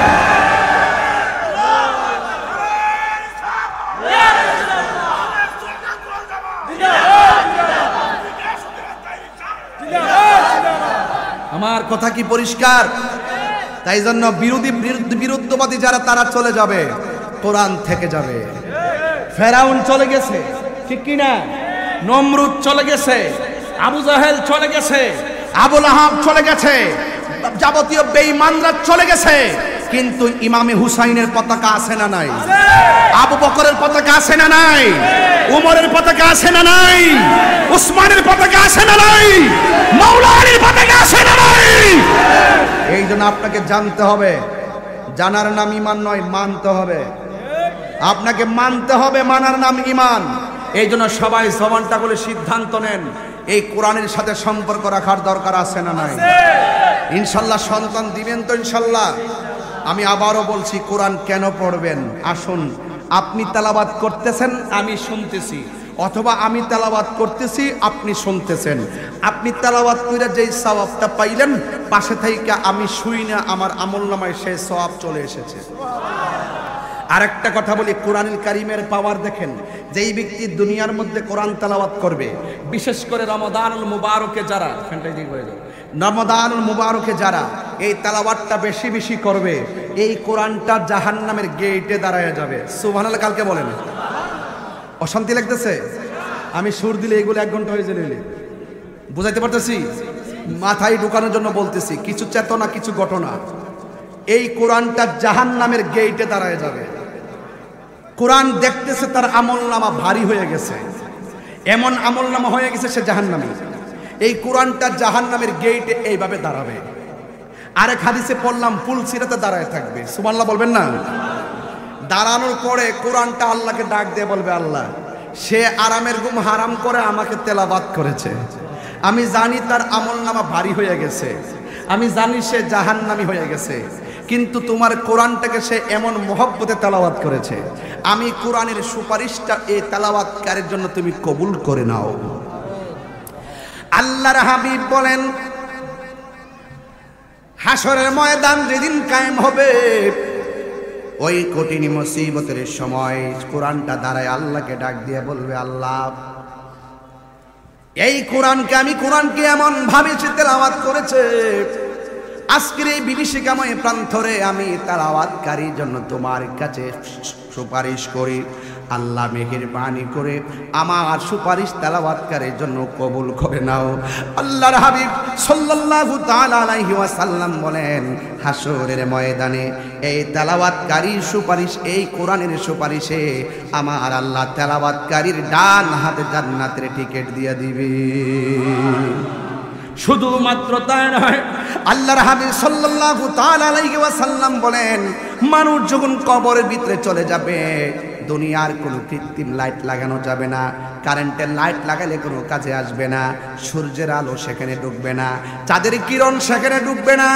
আমার কথা কি পরিষ্কার? তাই জন্য বিরুদ্ধবাদী যারা তারা চলে যাবে, কোরআন থেকে যাবে। ফেরাউন চলে গেছে, ঠিক কি না? নমরুদ চলে গেছে, আবু জাহেল চলে গেছে, আবু লাহাব চলে গেছে, যাবতীয় বেঈমানরা চলে গেছে, কিন্তু ইমামে হুসাইনের পতাকা আছে না নাই? আবু বকরের পতাকা আছে না নাই? উমরের পতাকা আছে না নাই? উসমানের পতাকা আছে না নাই? মাওলা আলীর পতাকা আছে না নাই? এই জন্য আপনাকে জানতে হবে, জানার নাম ঈমান নয়, মানতে হবে। আপনাকে মানতে হবে, মানার নাম ঈমান। এই জন্য সবাই জবানটা বলে সিদ্ধান্ত নেন, এই কোরআনের সাথে সম্পর্ক রাখার দরকার আছে না নাই? ইনশাল্লাহ সন্তান দিবেন তো ইনশাল্লাহ। আমি আবারও বলছি, কোরআন কেন পড়বেন? আসুন, আপনি তেলাওয়াত করতেছেন, আমি শুনতেছি, অথবা আমি তেলাওয়াত করতেছি, আপনি শুনতেছেন। আপনি তেলাওয়াত করে যেই সওয়াবটা পাইলেন, পাশে থেকে আমি শুই না, আমার আমলনামায় সেই সওয়াব চলে এসেছে। আরেকটা কথা বলি, কোরআনুল কারীমের পাওয়ার দেখেন। যেই ব্যক্তি দুনিয়ার মধ্যে কোরআন তেলাওয়াত করবে, বিশেষ করে রমাদানুল মুবারকে যারা, রমাদানুল মুবারকে যারা এই তেলাওয়াতটা বেশি বেশি করবে, এই কোরআনটা জাহান্নামের গেটে দাঁড়ায় যাবে। সুবহানাল্লাহ কালকে বলেন। অশান্তি লাগতেছে? আমি সুর দিলে এগুলো 1 ঘন্টা হয়ে যাবে, বুঝাইতে পারতেছি? মাথায় ঢুকানোর জন্য বলতেছি, কিছু চেতনা, কিছু ঘটনা। এই কোরআনটা জাহান্নামের গেটে দাঁড়ায় যাবে। কোরআন দেখতেছে তার আমলনামা ভারী হয়ে গেছে, এমন আমলনামা হয়ে গেছে সে জাহান্নামী। এই কোরআনটা জাহান্নামের গেটে এইভাবে দাঁড়াবে। আরেক হাদিসে পড়লাম, পুলসিরাতে দাঁড়ায় থাকবে। সুবহানাল্লাহ বলবেন না? দাঁড়ানোর পরে কোরআনটা আল্লাহকে ডাক দিয়ে বলবে, আল্লাহ, সে আরামের ঘুম হারাম করে আমাকে তেলাওয়াত করেছে, আমি জানি তার আমলনামা ভারী হয়ে গেছে, আমি জানি সে জাহান্নামী হয়ে গেছে, কিন্তু তোমার কোরআনটাকে সে এমন মহব্বতে তেলাওয়াত করেছে, আমি কোরআনের সুপারিশটা এই তেলাওয়াতকারীর জন্য তুমি কবুল করে নাও। আল্লাহর হাবিব বলেন, হাসরের ময়দান যেদিন কায়েম হবে, ওই কঠিন মুসিবতের সময় কোরআনটা দাঁড়ায় আল্লাহকে ডাক দিয়ে বলবে, আল্লাহ, এই কোরআনকে এমন ভাবে তেলাওয়াত করেছে, আজকের এই বিভীষিকাময় প্রান্তরে আমি তেলাওয়াতকারীর জন্য তোমার কাছে সুপারিশ করি, আল্লাহ মেহেরবানি করে আমার সুপারিশ তেলাওয়াতকারীর জন্য কবুল করে নাও। আল্লাহর হাবিব সাল্লাল্লাহু তাআলা আলাইহি ওয়াসাল্লাম বলেন, হাসরের ময়দানে এই তেলাওয়াতকারীর সুপারিশ, এই কোরআনের সুপারিশে আমার আল্লাহ তেলাওয়াতকারীর ডান হাতে জান্নাতের টিকিট দিয়ে দিবে। শুধুমাত্র তাই নয়, আল্লাহর হাবিব সাল্লাল্লাহু তাআলা আলাইহি ওয়াসাল্লাম বলেন, মানুষ যখন কবরের ভিতরে চলে যাবে, দুনিয়ার কোনো কৃত্রিম লাইট লাগানো যাবে না, কারেন্টের লাইট লাগালে কোনো কাজে আসবে না, সূর্যের আলো সেখানে ঢুকবে না, চাঁদের কিরণ সেখানে ঢুকবে না।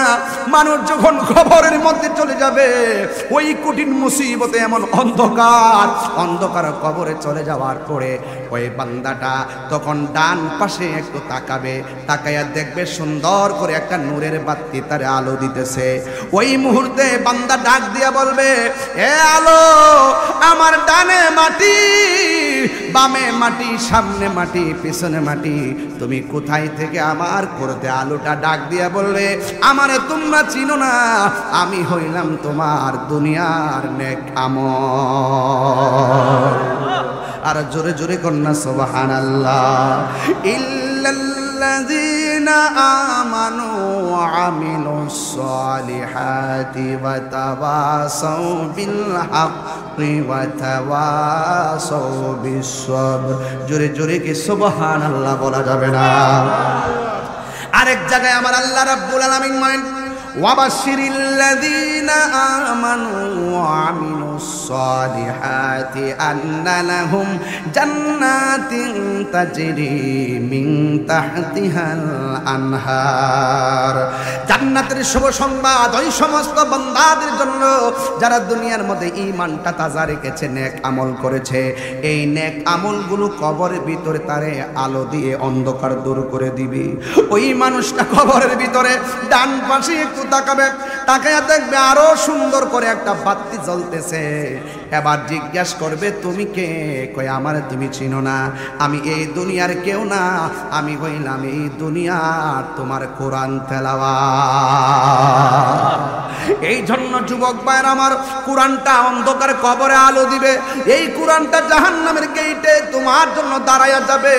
মানুষ যখন কবরের মধ্যে চলে যাবে, ওই কঠিন মুসিবতে এমন অন্ধকার কবরে চলে যাওয়ার পরে ওই বান্দাটা তখন ডান পাশে একটু তাকাবে, তাকাইয়া দেখবে সুন্দর করে একটা নূরের বাতি তার আলো দিতেছে। ওই মুহূর্তে বান্দা ডাক দিয়া বলবে, এ আলো, আমার ডানে মাটি, বামে মাটি, সামনে মাটি, পিছনে মাটি, তুমি কোথায় থেকে আমার করতে? আলোটা ডাক দিয়া বলবে, আমারে তোমরা চিনো না, আমি হইলাম তোমার দুনিয়ার নেক আমল। আর জোরে জোরে কন্যা সুবহানাল্লাহ। ইল্লাল্লাযীনা আমানু ওয়া আমিলুস সালিহাতি ওয়া তাওয়াসাউ বিল হাক্কি ওয়া তাওয়াসাউ বিস সবর। জোরে জোরে কি সুবহানাল্লাহ বলা যাবে না? আরেক জায়গায় আমার আল্লাহ রাব্বুল আলামিন বলেন, ওয়াবাশশিরিল্লাযীনা আমানু ওয়া আমিলুস সালিহাতি আন্না লাহুম জান্নাতিন তাজরি মিন তাহতিহাল আনহার। জান্নাতের শুভ সংবাদ ওই সমস্ত বান্দাদের জন্য যারা দুনিয়ার মধ্যে ঈমানটা তাজা রেখেছে, নেক আমল করেছে। এই নেক আমলগুলো কবরের ভিতরে তারে আলো দিয়ে অন্ধকার দূর করে দিবে। ওই মানুষটা কবরের ভিতরে ডান পাশে একটু তাকাবে, তাকায়া দেখবে আরো সুন্দর করে একটা বাতি জ্বলতেছে। এবার জিজ্ঞেস করবে, তুমি কে? কই, আমার তুমি চিনো না, আমি এই দুনিয়ার কেউ না, আমি হইলাম এই দুনিয়ার তোমার কোরআন তেলাওয়াত। এই জন্য যুবক ভাইরা আমার, কোরআনটা অন্ধকার কবরে আলো দিবে, এই কোরআনটা জাহান্নামের গেটে তোমার জন্য দাঁড়ায়া যাবে।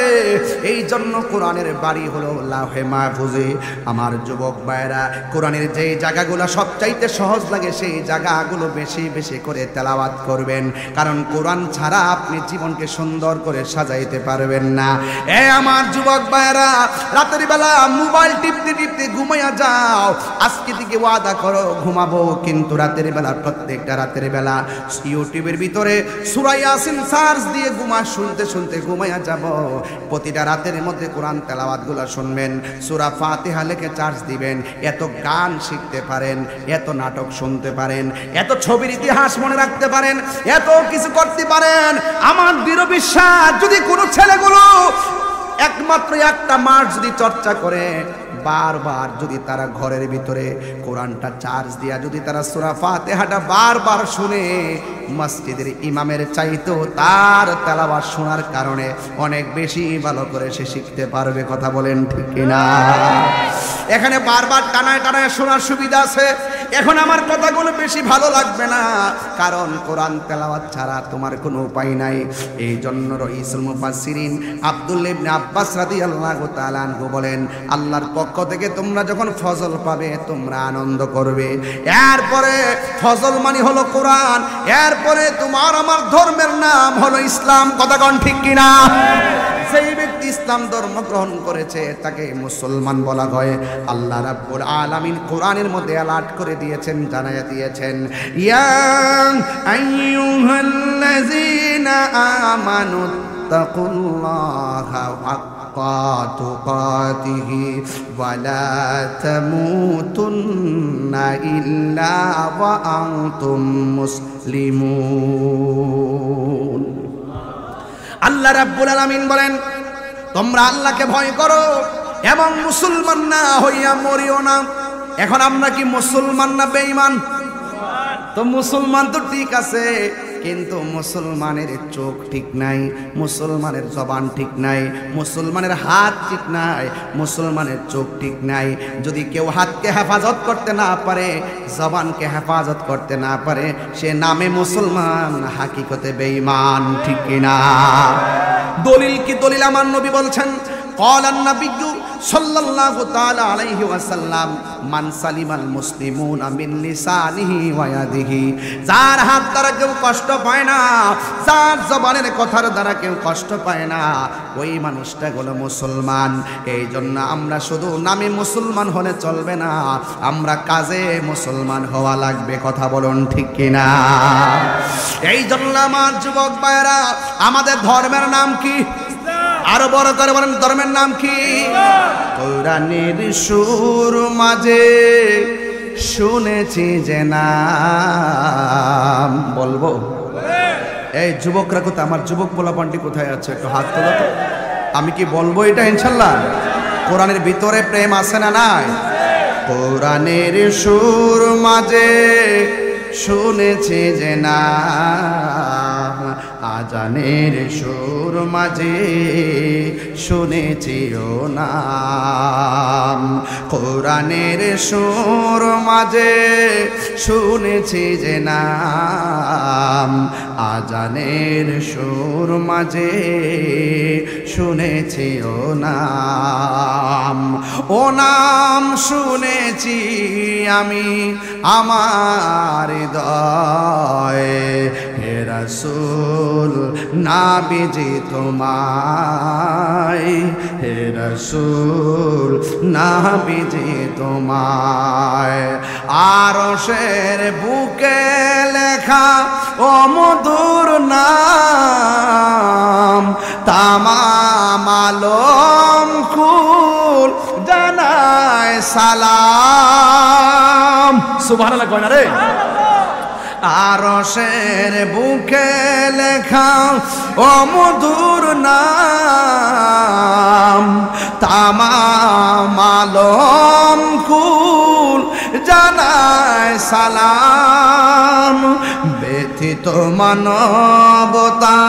এই জন্য কোরআনের বাড়ি হলো লাউহে মাহফুজে। আমার যুবক ভাইরা, কোরআনের যে জায়গাগুলো সবচাইতে সহজ লাগে সেই জায়গাগুলো বেশি বেশি করে তেলাওয়াত করবেন, কারণ কোরআন ছাড়া আপনি জীবনকে সুন্দর করে সাজাইতে পারবেন না। আমার যুবক ভাইরা, রাতের বেলা মোবাইল টিপতে টিপতে ঘুমাইয়া যাও। আজকে থেকে ওয়াদা করো ঘুমাবো, কিন্তু রাতের বেলা, প্রত্যেকটা রাতের বেলা ইউটিউবের ভিতরে সূরা ইয়াসিন সার্চ দিয়ে শুনতে শুনতে ঘুমাইয়া যাব। প্রতিটা রাতের মধ্যে কোরআন তেলাওয়াতগুলো শুনবেন, সূরা ফাতিহা লিখে চার্জ দিবেন। এত গান শিখতে পারেন, এত নাটক শুনতে পারেন, এত ছবির ইতিহাস মনে রাখতে পারেন, এত কিছু করতে পারেন। আমার দৃঢ় বিশ্বাস, যদি কোনো ছেলেগুলো একমাত্র একটা মাস যদি চর্চা করে, বারবার যদি তারা ঘরের ভিতরে কোরআনটা চার্জ দিয়া যদি তারা সূরা ফাতিহাটা বারবার শুনে, মসজিদের ইমামের চাইতেও তার তেলাওয়াত শোনার কারণে অনেক বেশি ভালো করে সে শিখতে পারবে। কথা বলেন ঠিক কিনা? এখানে বারবার টানায় টানায় শোনার সুবিধা আছে। এখন আমার কথাগুলো বেশি ভালো লাগবে না, কারণ কোরআন তেলাওয়াত ছাড়া তোমার কোনো উপায় নাই। এই জন্য রাইসুল মুফাসসিরিন আব্দুল্লাহ ইবনে আব্বাস রাদিয়াল্লাহু তাআলা আনহু বলেন, আল্লাহর পক্ষ থেকে তোমরা যখন ফজল পাবে তোমরা আনন্দ করবে। এরপরে ফজল মানে হলো কোরআন, এরপরে তোমার আমার ধর্মের নাম হলো ইসলাম। কথা কোন ঠিক কিনা? সেই ব্যক্তি ইসলাম ধর্ম গ্রহণ করেছে তাকে মুসলমান বলা হয়। আল্লাহ রাব্বুল আলামিন কোরআনের মধ্যে অ্যালার্ট করে দিয়েছেন, জানাইয়া দিয়েছেন, ইয়া আইয়ুহাল্লাযীনা আমানু তাকুল্লাহা হাক্কা তুকাতিহি ওয়া লা তামুতুন্না ইল্লা ওয়া আনতুম মুসলিমুন। আল্লাহ রাব্বুল আলামিন বলেন, তোমরা আল্লাহকে ভয় করো এবং মুসলমান না হইয়া মরিও না। এখন আমরা কি মুসলমান না বেঈমান? তো মুসলমান তো ঠিক আছে, কিন্তু মুসলমানের চোখ ঠিক নাই, মুসলমানের জবান ঠিক নাই, মুসলমানের হাত ঠিক নাই, মুসলমানের চোখ ঠিক নাই। যদি কেউ হাতকে হেফাজত করতে না পারে, জবানকে হেফাজত করতে না পারে, সে নামে মুসলমান, হাকিকতে বেঈমান। ঠিক কিনা? দলিল কি দলিল? আমার নবী বলছেন, ক্বালান নাবিয়্যু সাল্লাল্লাহু তাআলা আলাইহি ওয়াসাল্লাম, মান সালিমাল মুসলিমুনা মিন লিসানিহি ওয়া ইয়াদিহি। যার হাত দ্বারা কেউ কষ্ট পায় না, যার জবানের কথার দ্বারা কেউ কষ্ট পায় না, ওই মানুষটা হলো মুসলমান। এই জন্য আমরা শুধু নামে মুসলমান হলে চলবে না, আমরা কাজে মুসলমান হওয়া লাগবে। কথা বলুন ঠিক কিনা? এই জন্য আমার যুবক ভাইরা, আমাদের ধর্মের নাম কি? আরো বড় করে বলেন, ধর্মের নাম কি? কোরআনের সুর মাঝে শুনেছি যে নাম। বলবো? এই যুবকরা কোথায়? আমার যুবক পোলাপানটি কোথায় আছে? একটু হাত তোলো তো। আমি কি বলবো এটা ইনশাল্লাহ? কোরআনের ভিতরে প্রেম আছে না নাই? কোরআনের সুর মাঝে শুনেছি যে নাম, আজানের সুর মাঝে শুনেছি ও নাম। কোরআনের সুর মাঝে শুনেছি যে নাম, আজানের সুর মাঝে শুনেছি ও নাম। ও নাম শুনেছি আমি আমার হৃদয়ে, হে রাসূল নাবিজি তোমায়, হে রাসূল নাবিজি তোমায়। আরশের বুকে লেখা ও মধুর নাম, তামাম আলম কুল জানায় সালাম। সুবহানাল্লাহ কয় না রে? আরশের বুকে লেখা ও মধুর নাম, তামাম আলম কুল জানায় সালাম। ব্যথিত মানবতা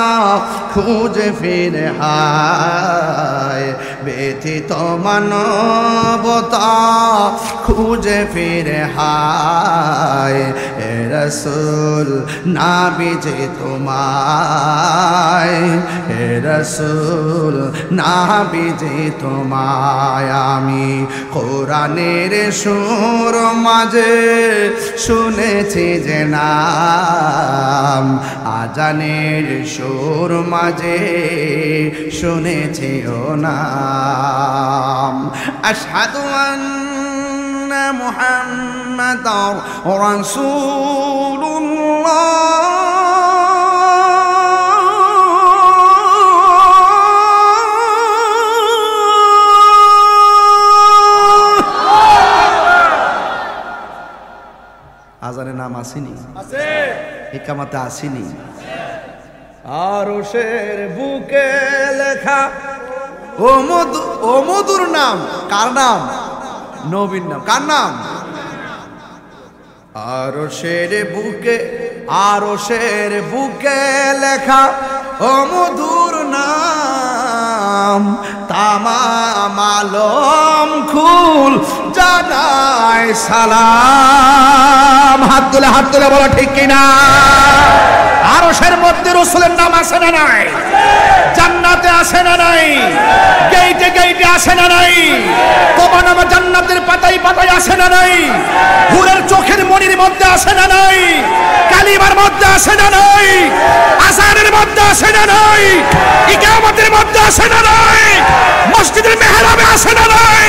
খুঁজে ফিরে হায়, ব্যথিত মানবতা খুঁজে ফিরে হায় এ রাসূল নাবিজি তোমায় হে রাসূল নাবিজি তোমায় আমি কোরআনের সুর মাঝে শুনেছি যে নাম আজানের সুর মাঝে শুনেছি ও নাম আশহাদু আন্না মুহাম্মাদার রাসূলুল্লাহ আজানের নাম আসেনি আছে ইকামতে আসেনি আরশের বুকে লেখা ও মধুর নাম কার নাম নবীর নাম কার নাম আরশের বুকে লেখা ও মধুর নাম তামাম আলম খুল জানায় সালাম হাত তুলে বলো ঠিক কিনা আরশের মধ্যে রাসূলের নাম আছে না নাই জান্নাতে আছে না নাই গেইটে আছে না নাই তোমার নাম জান্নাতের পাতায় আছে না নাই হুরের চোখের মনির মধ্যে আছে না নাই কালিমার মধ্যে আছে না নাই আযানের মধ্যে আছে না নাই ইকামতের মধ্যে আছে না নাই মসজিদের মেহরাবে আছে না নাই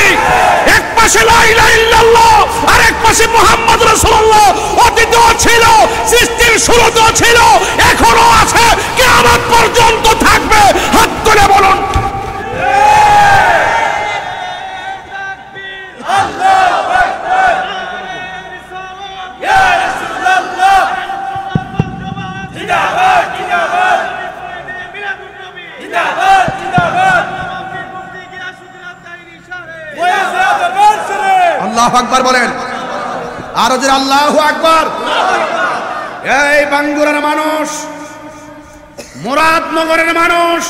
এক পাশে লা ইলাহা ইল্লাল্লাহ আর এক পাশে মুহাম্মদ রাসূলুল্লাহ অতীতও ছিল সৃষ্টির শুরুতেও ছিল এখনো আছে কিয়ামত পর্যন্ত থাকবে হাত তুলে বলুন আল্লাহু আকবার ইয়া রাসূলুল্লাহ জিন্দাবাদ জিন্দাবাদ জিন্দাবাদ জিন্দাবাদ আল্লাহু আকবার বলেন আর জোরে আল্লাহু আকবার এই বাঙ্গুরার মানুষ মুরাদনগরের মানুষ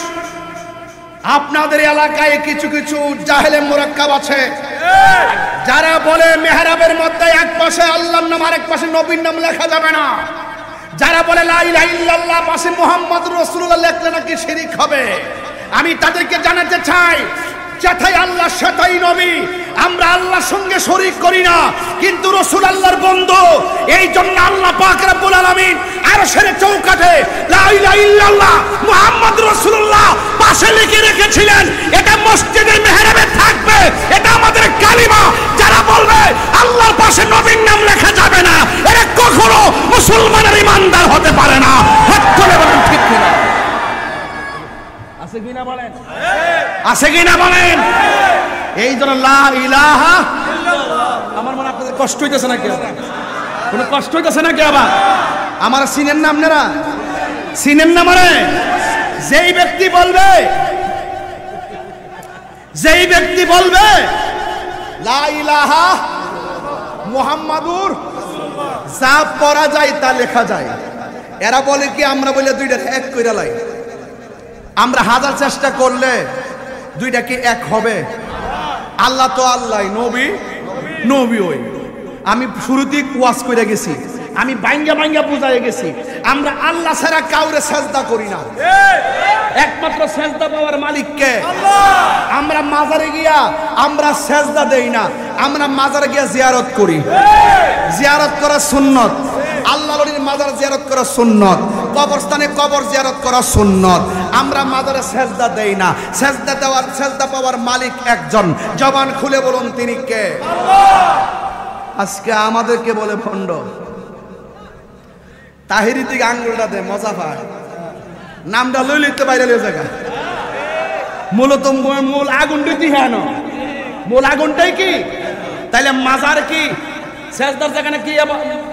আপনাদের এলাকায় কিছু কিছু জাহেলে মুরাক্কাব আছে যারা বলে মেহরাবের মধ্যে এক পাশে আল্লাহর নাম আরেক পাশে নবীর নাম লেখা যাবে না যারা বলে লা ইলাহা ইল্লাল্লাহ পাশে মুহাম্মদুর রাসূলুল্লাহ লেখলে নাকি শিরক হবে আমি তাদেরকে জানাতে চাই যেথাই আল্লাহ সেটাই নবী আমরা আল্লাহর সঙ্গে শরীক করি না কিন্তু রাসূল আল্লাহর বন্ধু এই জন্য আল্লাহ পাক রব্বুল আলামিন আরশের চৌকাঠে লা ইলাহা ইল্লাল্লাহ মুহাম্মদুর রাসূলুল্লাহ পাশে লিখে রেখেছিলেন এটা মসজিদের মেহরাবে থাকবে এটা আমাদের কালিমা যারা বলবে আল্লাহর পাশে নবীর নাম লেখা যাবে না এরা কখনো মুসলমানের ঈমানদার হতে পারে না হাত তুলে বলেন ঠিক কিনা আছে কিনা বলেন আছে কিনা বলেন এই জন্য লা ইলাহা ইল্লাল্লাহ আমার মনে আপনাদের কষ্ট হইতেছে নাকি কোনো কষ্ট হইতেছে নাকি আবার আমার সিনের নাম নেরা সিনের নাম মানে যেই ব্যক্তি বলবে লা ইলাহা মুহাম্মাদুর যা পড়া যায় তা লেখা যায় এরা বলে কি আমরা বলে দুইটা এক কইরা লাই আমরা হাজার চেষ্টা করলে দুইটা কি এক হবে আল্লাহ তো আল্লাহ নবী ওই আমি শুরুতেই ওয়াজ করে গেছি আমি বাইঙ্গা বুঝাই গেছি আমরা আল্লাহ ছাড়া কাউরে সেজদা করি না একমাত্র সেজদা পাওয়ার মালিক কে আল্লাহ আমরা মাজারে গিয়া আমরা সেজদা দেই না আমরা মাজারে গিয়া জিয়ারত করি জিয়ারত করা সুন্নত আল্লাহর ওলির মাজার জিয়ারত করা সুন্নত কবরস্থানে কবর জিয়ারত করা সুন্নত আমরা মাজারে সেজদা দেই না সেজদা পাওয়ার মালিক একজন জবান খুলে বলুন তিনি কে আল্লাহ আজকে আমাদেরকে বলে ভণ্ড তাহিরি থেকে আঙ্গুলটা দে মজা পায় নামটা লই লিখতে বাইরে লই জায়গা মূলত মূল আগুনটা দিহানো মূল আগুনটাই কি তাইলে মাজার কি সেজদার জায়গা নাকি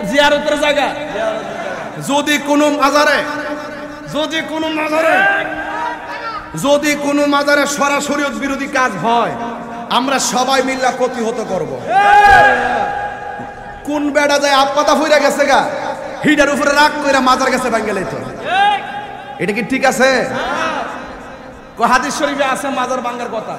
জিয়ারতের জায়গা যদি কোনো মাজারে সরাসরি বিরোধী কাজ হয় আমরা সবাই মিল্লা প্রতিহত করব কোন বেড়া যায় আপপাতা ফুইরা গেছে গা হিটার উপরে রাগ কইরা মাজার গেছে ভাঙ্গে লাইতো এটা কি ঠিক আছে হাদিস শরীফে আছে মাজার ভাঙ্গার কথা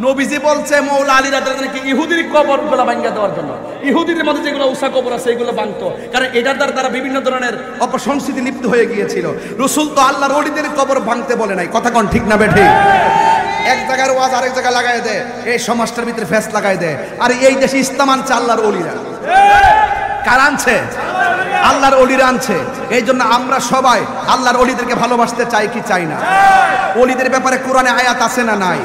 নবীজি বলছে মৌলা আলী রাদিয়াল্লাহু আনহু কি ইহুদির কবরগুলো ভাঙিয়ে দেওয়ার জন্য, ইহুদিদের মধ্যে যেগুলো উষা কবর আছে এগুলো ভাঙতো, কারণ এটার দ্বারা তারা বিভিন্ন ধরনের অপসংস্কৃতি লিপ্ত হয়ে গিয়েছিল। রাসূল তো আল্লাহর ওলিদের কবর ভাঙতে বলে নাই, কথা কোন ঠিক না বেঠিক? এক জায়গার ওয়াজ আরেক জায়গায় লাগাই দেয়, এই সমাজটার ভিতরে ফেস লাগাই দেয়। আর এই দেশে ইসলাম আনছে আল্লাহর ওলিরা। কার আনছে? আল্লাহর ওলিরা আনছে। এই জন্য আমরা সবাই আল্লাহর ওলিদেরকে ভালোবাসতে চাই কি চাই না? ওলিদের ব্যাপারে কোরআনে আয়াত আছে না নাই?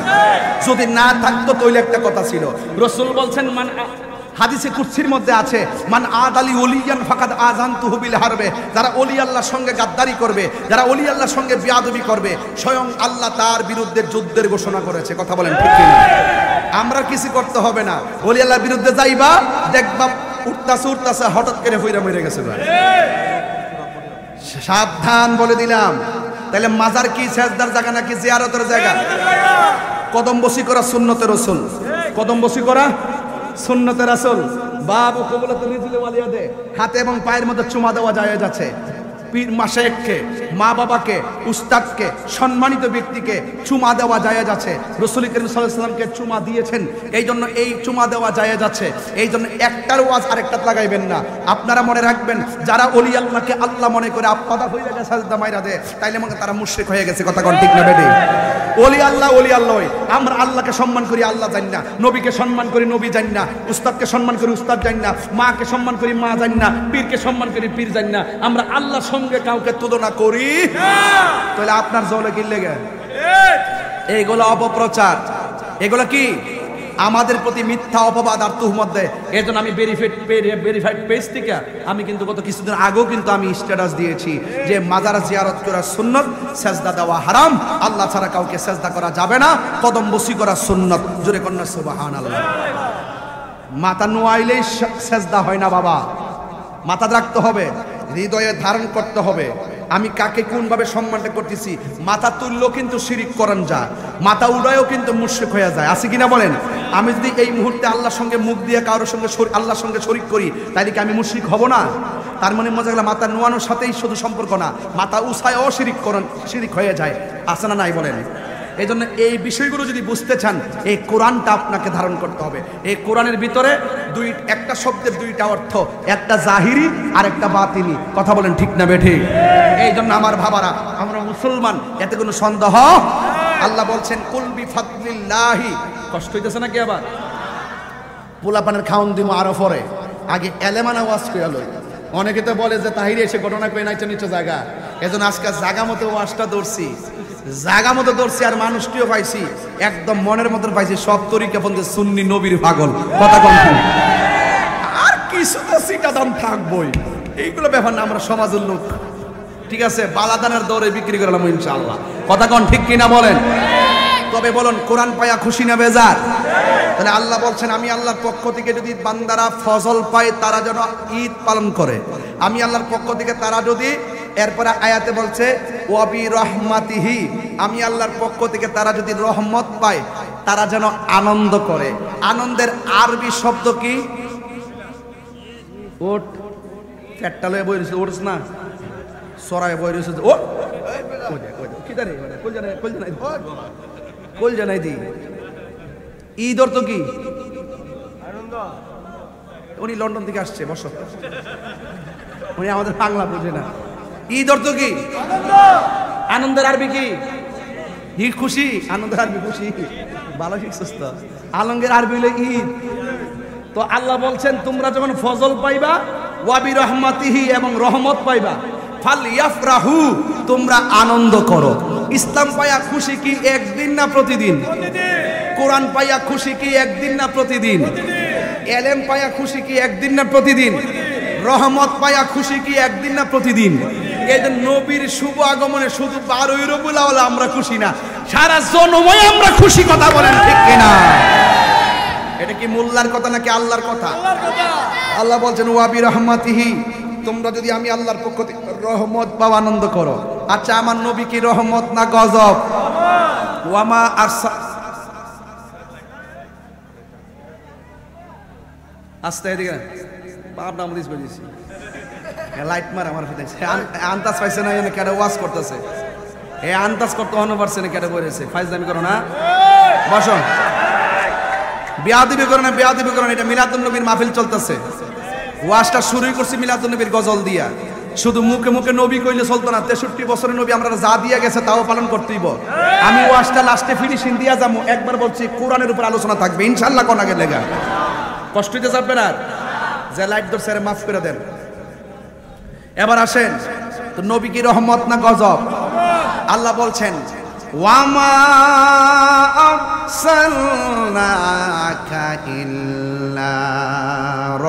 যদি না থাকতো তাহলে একটা কথা ছিল, রাসূল বলছেন হাদিসে কুদসির মধ্যে আছে, মান আদালি ওলিয়ান ফাকাদ আযানতুহু বিল হারবে, যারা ওলি আল্লাহর সঙ্গে গাদ্দারি করবে, যারা ওলি আল্লাহর সঙ্গে বিয়াদবি করবে, স্বয়ং আল্লাহ তার বিরুদ্ধে যুদ্ধের ঘোষণা করেছে। কথা বলেন ঠিক কি না? আমরা কিছু করতে হবে না, ওলি আল্লাহর বিরুদ্ধে যাইবা, দেখবা উঠতাছে হঠাৎ করে হইরা মরে গেছে। ভাই সাবধান বলে দিলাম। তাহলে মাজার কি সেজদার জায়গা নাকি জিয়ারতের জায়গা? কদম বসি করা সুন্নতে রাসূল, কদম বসি করা সুন্নতে রাসূল। বাবু কবুলাতুল রিজলি ওয়ালিয়াদে, হাতে এবং পায়ের মধ্যে চুমা দেওয়া জায়েজ আছে। পীর মাশায়েখকে, মা বাবাকে, উস্তাদকে, সম্মানিত ব্যক্তিকে চুমা দেওয়া জায়েজ আছে। রাসূল করিম সাল্লাল্লাহু আলাইহি ওয়াসাল্লামকে চুমা দিয়েছেন, এই জন্য এই চুমা দেওয়া জায়েজ আছে। এই জন্য একটার ওয়াজ আরেকটা লাগাইবেন না। আপনারা মনে রাখবেন, যারা ওলি আল্লাহকে আল্লাহ মনে করে আপাদা হয়ে গেছে সাজদা মাইরা দেয়, তাইলে মনে তারা মুশরিক হয়ে গেছে। কথা কোন ঠিক না বেঠিক? ওলি আল্লাহ আমরা আল্লাহকে সম্মান করি, আল্লাহ জানি না। নবীকে সম্মান করি, নবী জানি না। উস্তাদকে সম্মান করি, উস্তাদ জানি না। মাকে সম্মান করি, মা জানি না। পীরকে সম্মান করি, পীর জানি না। আমরা আল্লাহর সঙ্গে কাউকে তুলনা করি না। তাহলে আপনার জলে কি লেগে? এইগুলো অপপ্রচার, এগুলো কি আমাদের প্রতি মিথ্যা অপবাদ আর তুহমত দেয়। এই জন্য আমি ভেরিফাইড পেজ থেকে আমি কিন্তু গত কিছুদিন আগেও কিন্তু আমি স্ট্যাটাস দিয়েছি যে মাজার জিয়ারত করা সুন্নত, সেজদা দেওয়া হারাম, আল্লাহ ছাড়া কাউকে সেজদা করা যাবে না, কদম বসি করা সুন্নত। জোরে কন্যা সুবহানাল্লাহ। মাথা নোয়াইলেই সেজদা হয় না বাবা, মাথা রাখতে হবে, হৃদয়ে ধারণ করতে হবে। আমি কাকে কোন ভাবে সম্মানটা করতেছি। মাথা তুললেও কিন্তু শিরিক করেন যায়, মাথা উড়ায়ও কিন্তু মুশরিক হয়ে যায়। আছে কিনা বলেন? আমি যদি এই মুহূর্তে আল্লাহর সঙ্গে মুখ দিয়ে কারোর সঙ্গে আল্লাহর সঙ্গে শরিক করি, তাইলে কি আমি মুশরিক হব না? তার মানে মজা গেল মাথা নোয়ানোর সাথেই শুধু সম্পর্ক না, মাথা উসায়ও শিরিক হয়ে যায়। আছে না নাই বলেন? এই জন্য এই বিষয়গুলো যদি বুঝতে চান, এই কোরআনটা আপনাকে ধারণ করতে হবে। এই কোরআনের ভিতরে একটা শব্দের দুইটা অর্থ, একটা জাহিরি আর একটা বাতিনি। কথা বলেন ঠিক না বেঠিক? এই জন্য আমার ভাবারা, আমরা মুসলমান, এতে কোনো সন্দেহ। আল্লাহ বলছেন কুল বিফাদলিল্লাহি। কষ্ট হইতেছে নাকি? আবার পোলাপানের খাওন দিব আরো পরে, আগে এলেমানা ওয়াজ করে লই। অনেকে তো বলে যে তাহিরি এসে ঘটনা করে নাইছে নিচে জায়গা। এজন্য আজকে জায়গা মতো ওয়াজটা ধরছি, জায়গা মতো ধরছি, আর মানুষটিও পাইছি একদম মনের মতো পাইছি। সব তরিকা বন্ধু সুন্নি নবীর পাগল। কথা কম, আর কিছু তো সিটা দাম থাকবই। এইগুলো ব্যাপার না, আমরা সমাজের লোক, ঠিক আছে? বালাদানের দরে বিক্রি করলাম ইনশাআল্লাহ। কথা কন ঠিক কিনা বলেন? তবে বলুন, কোরআন পায়া খুশি না বেজার? তাহলে আল্লাহ বলছেন, আমি আল্লাহর পক্ষ থেকে যদি বান্দারা ফজল পায়, তারা যেন ঈদ পালন করে। আমি আল্লাহর পক্ষ থেকে তারা যদি, এরপরে আয়াতে বলছে ওয়াবি রহমাতিহি, আমি আল্লাহর পক্ষ থেকে তারা যদি রহমত পায়, তারা যেন আনন্দ করে। আনন্দের আরবি শব্দ কি? ওট, ফ্যাটটা লয়ে বই রয়েছে, ওটস না, সরাই বই রয়েছে। ও কি জানি, কল জানাই দি। ঈদ অর্থ কি? উনি লন্ডন থেকে আসছে, বসো, উনি আমাদের বাংলা বোঝে না। ঈদ অর্থ কি? আনন্দের আরবি কি? ঈদ খুশি, আনন্দের আরবি খুশি। ভালো শিখছিস তো। আনন্দের আরবি হলো ঈদ। তো আল্লাহ বলছেন, তোমরা যখন ফজল পাইবা, ওয়াবি রহমাতিহি, এবং রহমত পাইবা, ফালইয়াফরাহু, তোমরা আনন্দ করো। ইসলাম পাইয়া খুশি কি একদিন না প্রতিদিন? কোরআন পাইয়া খুশি কি একদিন না প্রতিদিন? এলেম পাইয়া খুশি কি একদিন না প্রতিদিন? রহমত পাইয়া খুশি কি একদিন না প্রতিদিন? এই যে নবীর শুভ আগমনে শুধু 12ই রবিউল আউয়াল আমরা খুশি না, সারা জন্মই আমরা খুশি। কথা বলেন ঠিক কিনা? এটা কি মোল্লার কথা নাকি আল্লাহর কথা? আল্লাহ বলছেন ওয়াবি রহমাতিহি, তোমরা যদি আমি আল্লাহর পক্ষ থেকে রহমত পাও, আনন্দ করো। আচ্ছা, আমার নবী কি রহমত না গজব? ওয়ামা আরসা, আস্তে এদিকে বাপনা মরিস বলিছি, লাইট মার আমার ফিতেছে। আন্তাজ পাইছে না, এনে কেটে ওয়াজ করতেছে। আন্তাজ করতে অন্য পারছে না, কেটে বলেছে ফাইজলামি করো না। বসো, বেয়াদবি করে না, বেয়াদবি করে না, এটা মিলাদুন নবীর মাহফিল চলতেছে। ওয়াজটা শুরুই করছি মিলাদুন নবীর গজল দিয়া। শুধু মুখে মুখে নবী কইলে চলতো না, 63 বছরের নবী আমরা যা দিয়ে গেছে তাও পালন করতেইব। আমি ওয়াজটা লাস্টে ফিনিশিং দিয়া যাবো। একবার বলছি কোরআনের উপর আলোচনা থাকবে ইনশাআল্লাহ। কোন আগে লেগা কষ্ট হইতে যাবে না, যে লাইট ধরছে মাফ করে দেন। এবার আসেন তো, নবী কি রহমত না গজব? আল্লাহ বলছেন ওয়ামা আরসালনাকা ইল্লা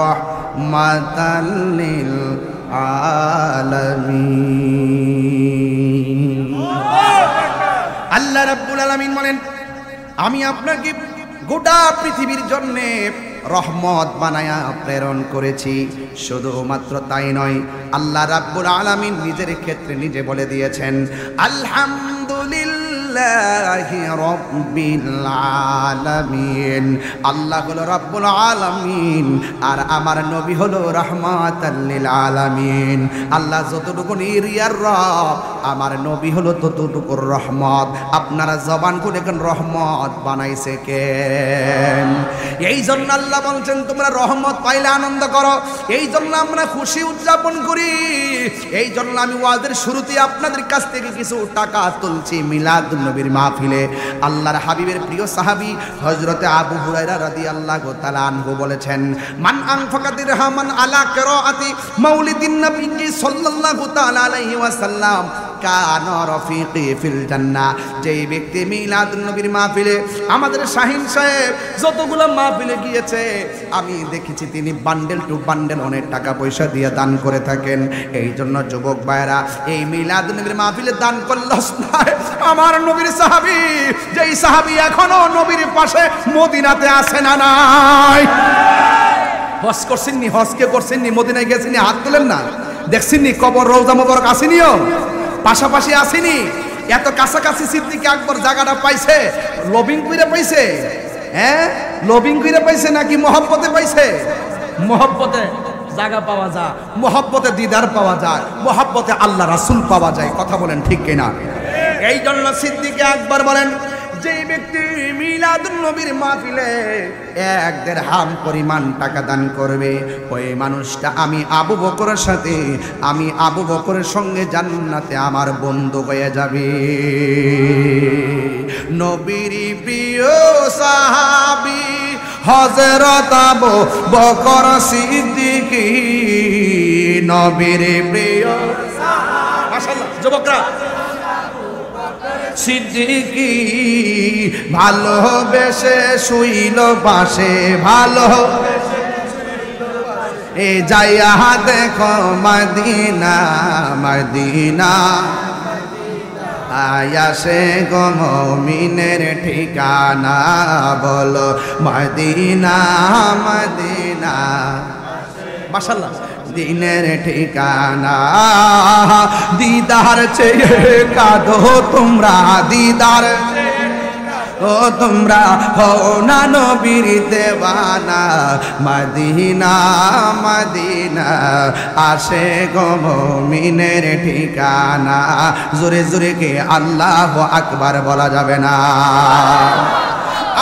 রাহমাতাল লিল আলামিন। আল্লাহ রাব্বুল আলামিন বলেন আমি আপনাকে গোটা পৃথিবীর জন্য রহমত বানায়া প্রেরণ করেছি। শুধুমাত্র তাই নয়, আল্লাহ রাব্বুল আলামিন নিজের ক্ষেত্রে নিজে বলে দিয়েছেন আলহামদুলিল্লাহি রাব্বিল আলামিন। আল্লাহ হলো রাব্বুল আলামিন আর আমার নবী হলো রাহমাতাল লিল আলামিন। আল্লাহ যতটুকু নিরিয়ার রব, আমার নবী হলো ততটুকুর রহমত। আপনারা জবান করে এখন রহমত বানাইছে কে? এই জন্য আল্লাহ বলছেন তোমরা রহমত পাইলে আনন্দ করো। এই জন্য আমরা খুশি উদযাপন করি। এই জন্য আমি ওয়াজের শুরুতে আপনাদের কাছ থেকে কিছু টাকা তুলছি মিলাদুন নবীর মাহফিলে। আল্লাহর হাবিবের প্রিয় সাহাবী হযরতে আবু হুরায়রা রাদিয়াল্লাহু তাআলা আনহু বলেছেন মান আনফাকা দিরহামান আলা কিরাআতি মাউলিদিন নবী সাল্লাল্লাহু তাআলা আলাইহি ওয়াসাল্লাম কানা রফিকি ফিল জান্নাহ। যেই ব্যক্তি মিলাদুন নবীর মাহফিলে, আমাদের শাহিন সাহেব যতগুলো মাহফিলে গিয়েছে আমি দেখেছি তিনি বান্ডেল টু বান্ডেল অনেক টাকা পয়সা দিয়ে দান করে থাকেন। এই জন্য যুবক ভাইরা এই মিলাদুন নবীর মাহফিলে দান করলে আমার নবীর সাহাবী, যেই সাহাবী এখনো নবীর পাশে মদিনাতে আছে না নাই? হজ করছেননি? হজকে করছেননি? মদিনায় গেছেননি? হাত তোলেন না। দেখছেননি কবর রওজা মোবারক আসেনিও? পাশাপাশি আসেনি? এত কাছাকাছি সিদ্দিক আকবর জায়গাটা পাইছে লবিং কইরা পাইছে? হ্যাঁ, লবিং কইরা পাইছে নাকি মহব্বতে পাইছে? মহব্বতে জায়গা পাওয়া যায়, মহব্বতে দিদার পাওয়া যায়, মহব্বতে আল্লাহ রাসূল পাওয়া যায়। কথা বলেন ঠিক কিনা? এই জন্য সিদ্দিক আকবর বলেন যেই ব্যক্তি মিলাদুন নবীর মাহফিলে 1 দিরহাম পরিমাণ টাকা দান করবে, ওই মানুষটা আমি আবু বকরের সাথে, আমি আবু বকরের সঙ্গে জান্নাতে আমার বন্ধু হয়ে যাবে। নবীর প্রিয় সাহাবী হযরত আবু বকর সিদ্দিক, নবীর প্রিয় সাহাবী। মাশাআল্লাহ যুবকরা, সিদ্দিকি ভালোবেসে শুইল পাশে, ভালোবেসে এ যাইয়া দেখো মদিনা, মদিনা আয়াসে গো মুমিনের ঠিকানা, বলো মদিনা, মদিনা। মাশাআল্লাহ, দিনের ঠিকানা। দিদার চেয়ে কাঁদো তোমরা, দিদার ও তোমরা হও না নবীর দেওয়ানা, মদিনা, মদিনা আসে গো মুমিনের ঠিকানা। জোরে জোরে কে আল্লাহু আকবার বলা যাবে না?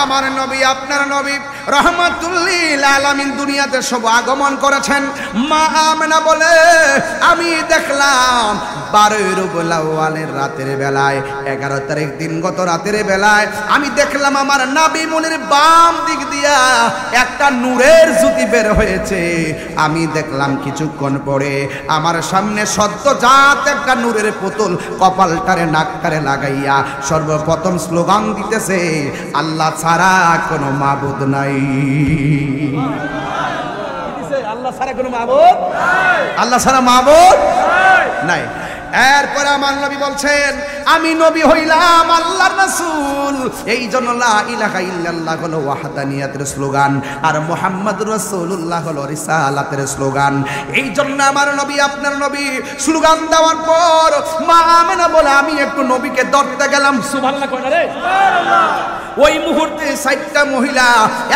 আমার নবী, আপনার নবী রহমাতুল লিল আলামিন দুনিয়াতে সব আগমন করেছেন। মা আমেনা বলে আমি দেখলাম 12 রবিউল আউয়ালের রাতের বেলায়, 11 তারিখ দিনগত রাতের বেলায় আমি দেখলাম আমার নবী মুনির বাম দিক দিয়া একটা নূরের জ্যোতি বের হয়েছে। আমি দেখলাম কিছুক্ষণ পরে আমার সামনে সদ্যজাত একটা নূরের পুতুল কপালটারে নাকটারে লাগাইয়া সর্বপ্রথম স্লোগান দিতেছে আল্লাহ ছাড়া কোনো মাবুদ নাই। আল্লাহ ছাড়া কোনো মাবুদ নাই, আল্লাহ ছাড়া মাবুদ নাই। এরপরে আমার নবী বলছেন আমি নবী হইলাম আল্লাহর রাসূল। এই জন্য লা ইলাহা ইল্লাল্লাহ হলো ওয়াহদানিয়াতের স্লোগান, আর মুহাম্মাদুর রাসূলুল্লাহ হলো রিসালাতের স্লোগান। এই জন্য আমার নবী, আপনার নবী স্লোগান দেওয়ার পর মা আমেনা বলে আমি একটু নবীকে ধরতে গেলাম। সুবহানাল্লাহ কয় না রে? সুবহানাল্লাহ। ওই মুহূর্তে 4টা মহিলা,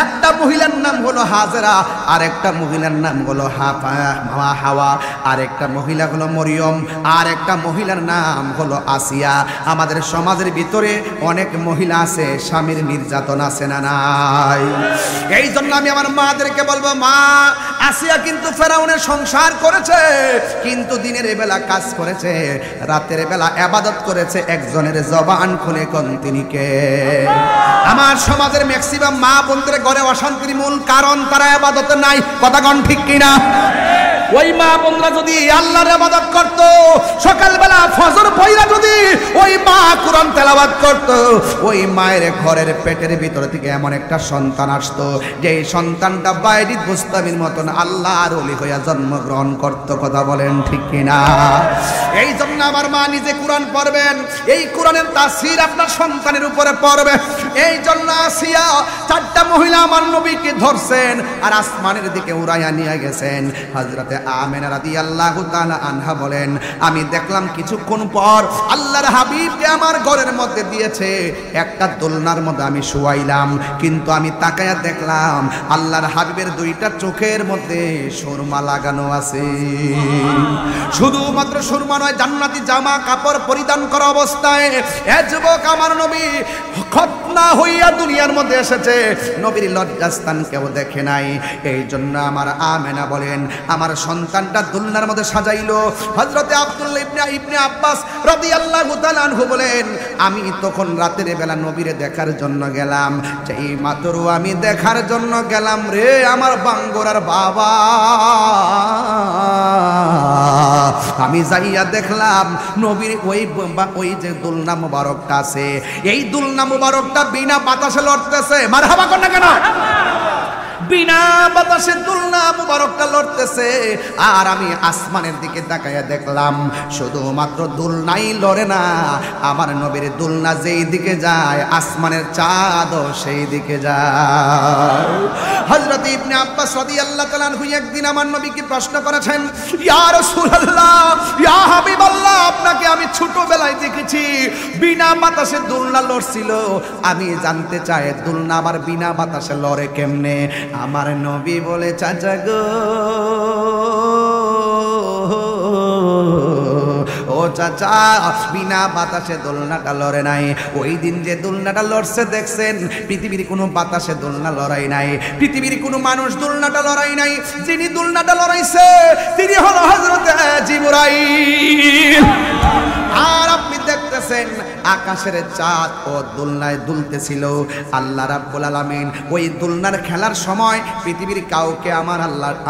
একটা মহিলার নাম হলো হাজেরা, আর একটা মহিলার নাম হলো হাওয়া, আর একটা মহিলা হলো মরিয়ম, আর একটা মহিলার নাম হলো আসিয়া। আমাদের সমাজের ভিতরে অনেক মহিলা আছে, স্বামীর নির্যাতন আছে না নাই? এই জন্য আমি আমার মাদেরকে বলবো, মা, আসিয়া কিন্তু ফেরাউনের সংসার করেছে, কিন্তু দিনের বেলা কাজ করেছে, রাতের বেলা ইবাদত করেছে। একজনের জবান খুলে কোন তিনি কে? আমার সমাজের ম্যাক্সিমাম মা বোনদের ঘরে অশান্তির মূল কারণ তারা ইবাদতে নাই। কথা কোন ঠিক কিনা? ওই মা বোনরা যদি আল্লাহর ইবাদত করত, সকালবেলা ফজর পড়া যদি ওই মা কোরআন তেলাওয়াত করত, ওই মায়ের ঘরের পেটের ভিতর থেকে এমন একটা সন্তান আসতো যে সন্তানটা বাইরিত বুস্তামির মতন আল্লাহর ওলি হইয়া জন্মগ্রহণ করত। কথা বলেন ঠিক কিনা? এই জন্য আমার মা নিজে কোরআন পড়বেন, এই কোরআনের তাফসীর আপনার সন্তানের উপরে পড়বে। এই জন্য আসিয়া চারটা মহিলা আমার নবীকে ধরছেন আর আসমানের দিকে উড়াইয়া নিয়ে গেছেন। হযরতে আমিনা রাদিয়াল্লাহু তাআলা আনহা বলেন, আমি দেখলাম কিছুক্ষণ পর আল্লাহর হাবিবকে আমার ঘরের মধ্যে দিয়েছে, একটা দোলনার মধ্যে আমি শুয়াইলাম, কিন্তু আমি তাকায়া দেখলাম আল্লাহর হাবিবের দুইটা চোখের মধ্যে সুরমা লাগানো আছে। শুধুমাত্র সুরমা নয়, জান্নাতি জামা কাপড় পরিধান করা অবস্থায় এ যুবক আমার নবী খতনা হইয়া দুনিয়ার মধ্যে এসেছে, নবীর লজ্জাস্থান কেউ দেখে নাই। এই জন্য আমার আমেনা বলেন, আমার সন্তানটা দুলনার মধ্যে সাজাইলো। হযরতে আব্দুল্লাহ ইবনে আব্বাস রাদিয়াল্লাহু তাআলা আনহু বলেন, আমি তখন রাতের বেলা নবীরে দেখার জন্য গেলাম, যেই মাত্র আমি দেখার জন্য গেলাম রে আমার বাঙ্গোরার বাবা, আমি যাইয়া দেখলাম নবীর ওই যে দুলনা মুবারকটা আছে, এই দুলনা মুবারকটা বিনা বাতাসে লড়তেছে। মারহাবা কোন না কেন? বিনা বাতাসে দুলনা মুবারকটা লড়তেছে। আর আমি আসমানের দিকে তাকায়া দেখলাম শুধুমাত্র দুলনাই লড়ে না, আমার নবীর দুলনা যেই দিকে যায় আসমানের চাঁদও সেই দিকে যায়। হযরত ইবনে আব্বাস রাদিয়াল্লাহু তাআলা আনহু একদিন আমার নবীকে প্রশ্ন করেছেন, ইয়া রাসূলুল্লাহ, ইয়া হাবিবাল্লাহ, আপনাকে আমি ছোটবেলায় দেখেছি বিনা বাতাসে দুলনা লড়ছিল, আমি জানতে চাই দুলনা আবার বিনা বাতাসে লড়ে কেমনে? আমার নবী বলে, চাচা গো, ও চাচা, বিনা বাতাসে দোলনাটা লড়ে নাই। ওই দিন যে দোলনাটা লড়ছে দেখছেন, পৃথিবীর কোনো বাতাসে দোলনা লড়াই নাই, পৃথিবীর কোনো মানুষ দোলনাটা লড়াই নাই। যিনি দোলনাটা লড়াইছে তিনি হলো হযরতে জিবরাইল। আর আপনি দেখতেছেন আকাশের চাঁদ ও দোলনায় দুলতেছিল। আল্লাহ রাব্বুল আলামিন ওই দোলনার খেলার সময় পৃথিবীর কাউকে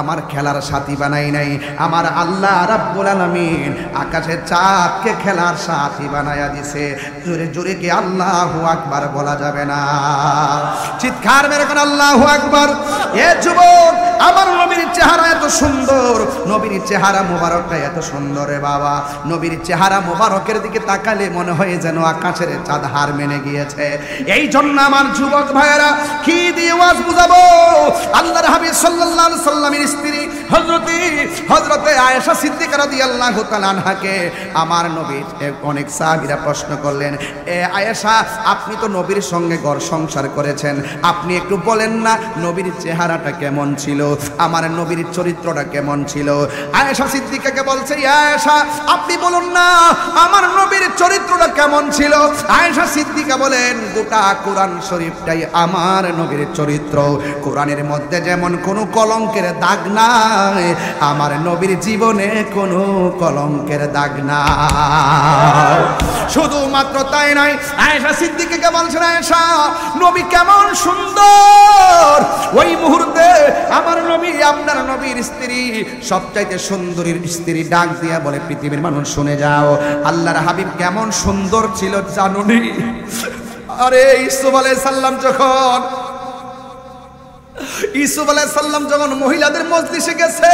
আমার খেলার সাথী বানাই নাই। আমার আল্লাহ রাব্বুল আলামিন আকাশের চাঁদকে খেলার সাথী বানায়া দিছে। জোরে জোরে কি আল্লাহু আকবার বলা যাবে না? চিৎকার মেরে কোন আল্লাহু আকবার। এ যুবক, আমার নবীর চেহারা এত সুন্দর, নবীর চেহারা মোবারকটা এত সুন্দর রে বাবা, নবীর চেহারা মোবারকের দিকে তাকালে মনে হয় যেন আকাশের চাঁদ হার মেনে গিয়েছে। এই জন্য আমার যুবক ভাইয়েরা, কি দিয়ে ওয়াজ বুঝাবো? আল্লাহর হাবিব সাল্লাল্লাহু আলাইহি সাল্লামের স্ত্রী হযরতে আয়েশা সিদ্দিকা রাদিয়াল্লাহু তাআলা আনহাকে আমার নবী অনেক সাহাবীরা প্রশ্ন করলেন, এ আয়েশা, আপনি তো নবীর সঙ্গে ঘর সংসার করেছেন, আপনি একটু বলেন না নবীর চেহারাটা কেমন ছিল, আমার নবীর চরিত্রটা কেমন ছিল? আয়েশা সিদ্দিকাকে বলছে, আয়েশা, আপনি বলুন না আমার নবীর চরিত্রটা কেমন ছিল? আয়েশা সিদ্দিকা বলেন, গোটা কোরআন শরীফটাই আমার নবীর চরিত্র। কোরআনের মধ্যে যেমন কোনো কলঙ্কের দাগ নাই, আমার নবীর জীবনে কোনো কলঙ্কের দাগ নাই। শুধুমাত্র তাই নাই, আয়েশা সিদ্দিকাকে বলছেন, আয়েশা, নবী কেমন সুন্দর। ওই মুহূর্তে আমার নবী, আপনার নবীর স্ত্রী, সবচাইতে সুন্দরীর স্ত্রী ডাক দিয়া বলে, পৃথিবীর মানুষ শুনে যাও, আল্লাহর হাবিব কেমন সুন্দর ছিল জানুনি? আরে ইউসুফ আলাইহিস সালাম যখন মহিলাদের মজলিসে গেছে,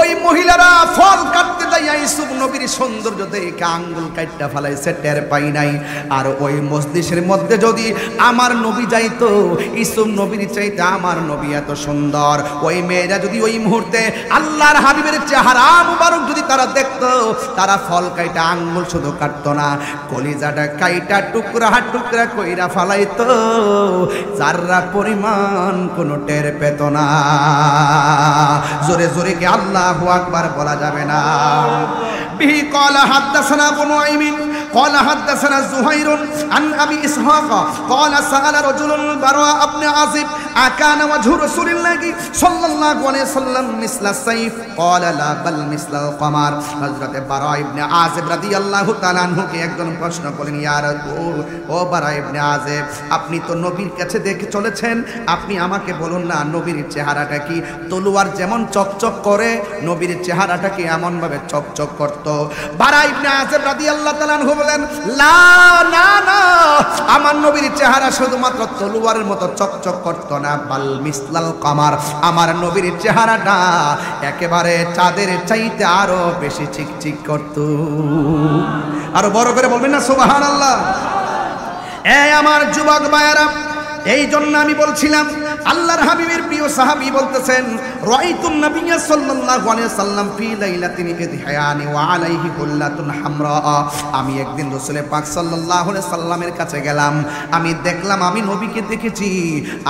ওই মহিলারা ফল কাটতে যাইয়া ইউসুফ নবীর সৌন্দর্য দেখে আঙ্গুল কাটটা ফেলাইছে, টের পাই নাই। আর ওই মজলিসের মধ্যে যদি আমার নবী যাইতো, ইউসুফ নবীর চাইতে আমার নবী এত সুন্দর, ওই মেয়েরা যদি ওই মুহূর্তে আল্লাহর হাবিবের চেহারা মুবারক যদি তারা দেখতো, তারা ফল কাইটা আঙ্গুল শুধু কাটতো না, কলিজাটা কাইটা টুকরা টুকরা কইরা ফালাইতো, যাররা পরিমাণ কোনো টের পেত না। জোরে জোরে কি আল্লাহু আকবার বলা যাবে না? به قال حدثنا ابو نعيم قال حدثنا زهير عن ابي اسحاق قال سأل رجل البراء بن عازب أكان وجه رسول الله صلى الله عليه وسلم مثل السيف قال لا بل مثل القمر হযরত বারা ইবনে আযিব রাদিয়াল্লাহু তাআলা আনহুকে একজন প্রশ্ন করলেন ইয়া রাসূল ও বারা ইবনে আযিব আপনি তো নবীর কাছে দেখে চলেছেন আপনি আমাকে বলুন না নবীর চেহারাটা কি তলোয়ার যেমন চকচক করে নবীর চেহারাটা কি এমন ভাবে চকচক করত বারা ইবনে আযিব রাদিয়াল্লাহু তাআলা আনহু বলেন লা না না আমার নবীর চেহারা শুধুমাত্র তলোয়ারের মতো চকচক করত না বাল মিসলাল কামার আমার নবীর চেহারাটা একেবারে চাঁদের চাইতে আরো বেশি চিকচিক করত আরো বড় করে বলবেন না সুবহানাল্লাহ এই আমার যুবক ভাইরা এই জন্য আমি বলছিলাম আল্লাহর হাবিবের প্রিয় সাহাবী বলতেছেন রাআইতুন নাবিয়্যা সাল্লাল্লাহু আলাইহি সাল্লাম ফি লাইলাতিন ইদহায়ানি ওয়া আলাইহি হুল্লাতুন হামরা আমি একদিন রাসূল পাক সাল্লাল্লাহু আলাইহি সাল্লামের কাছে গেলাম আমি দেখলাম আমি নবীকে দেখেছি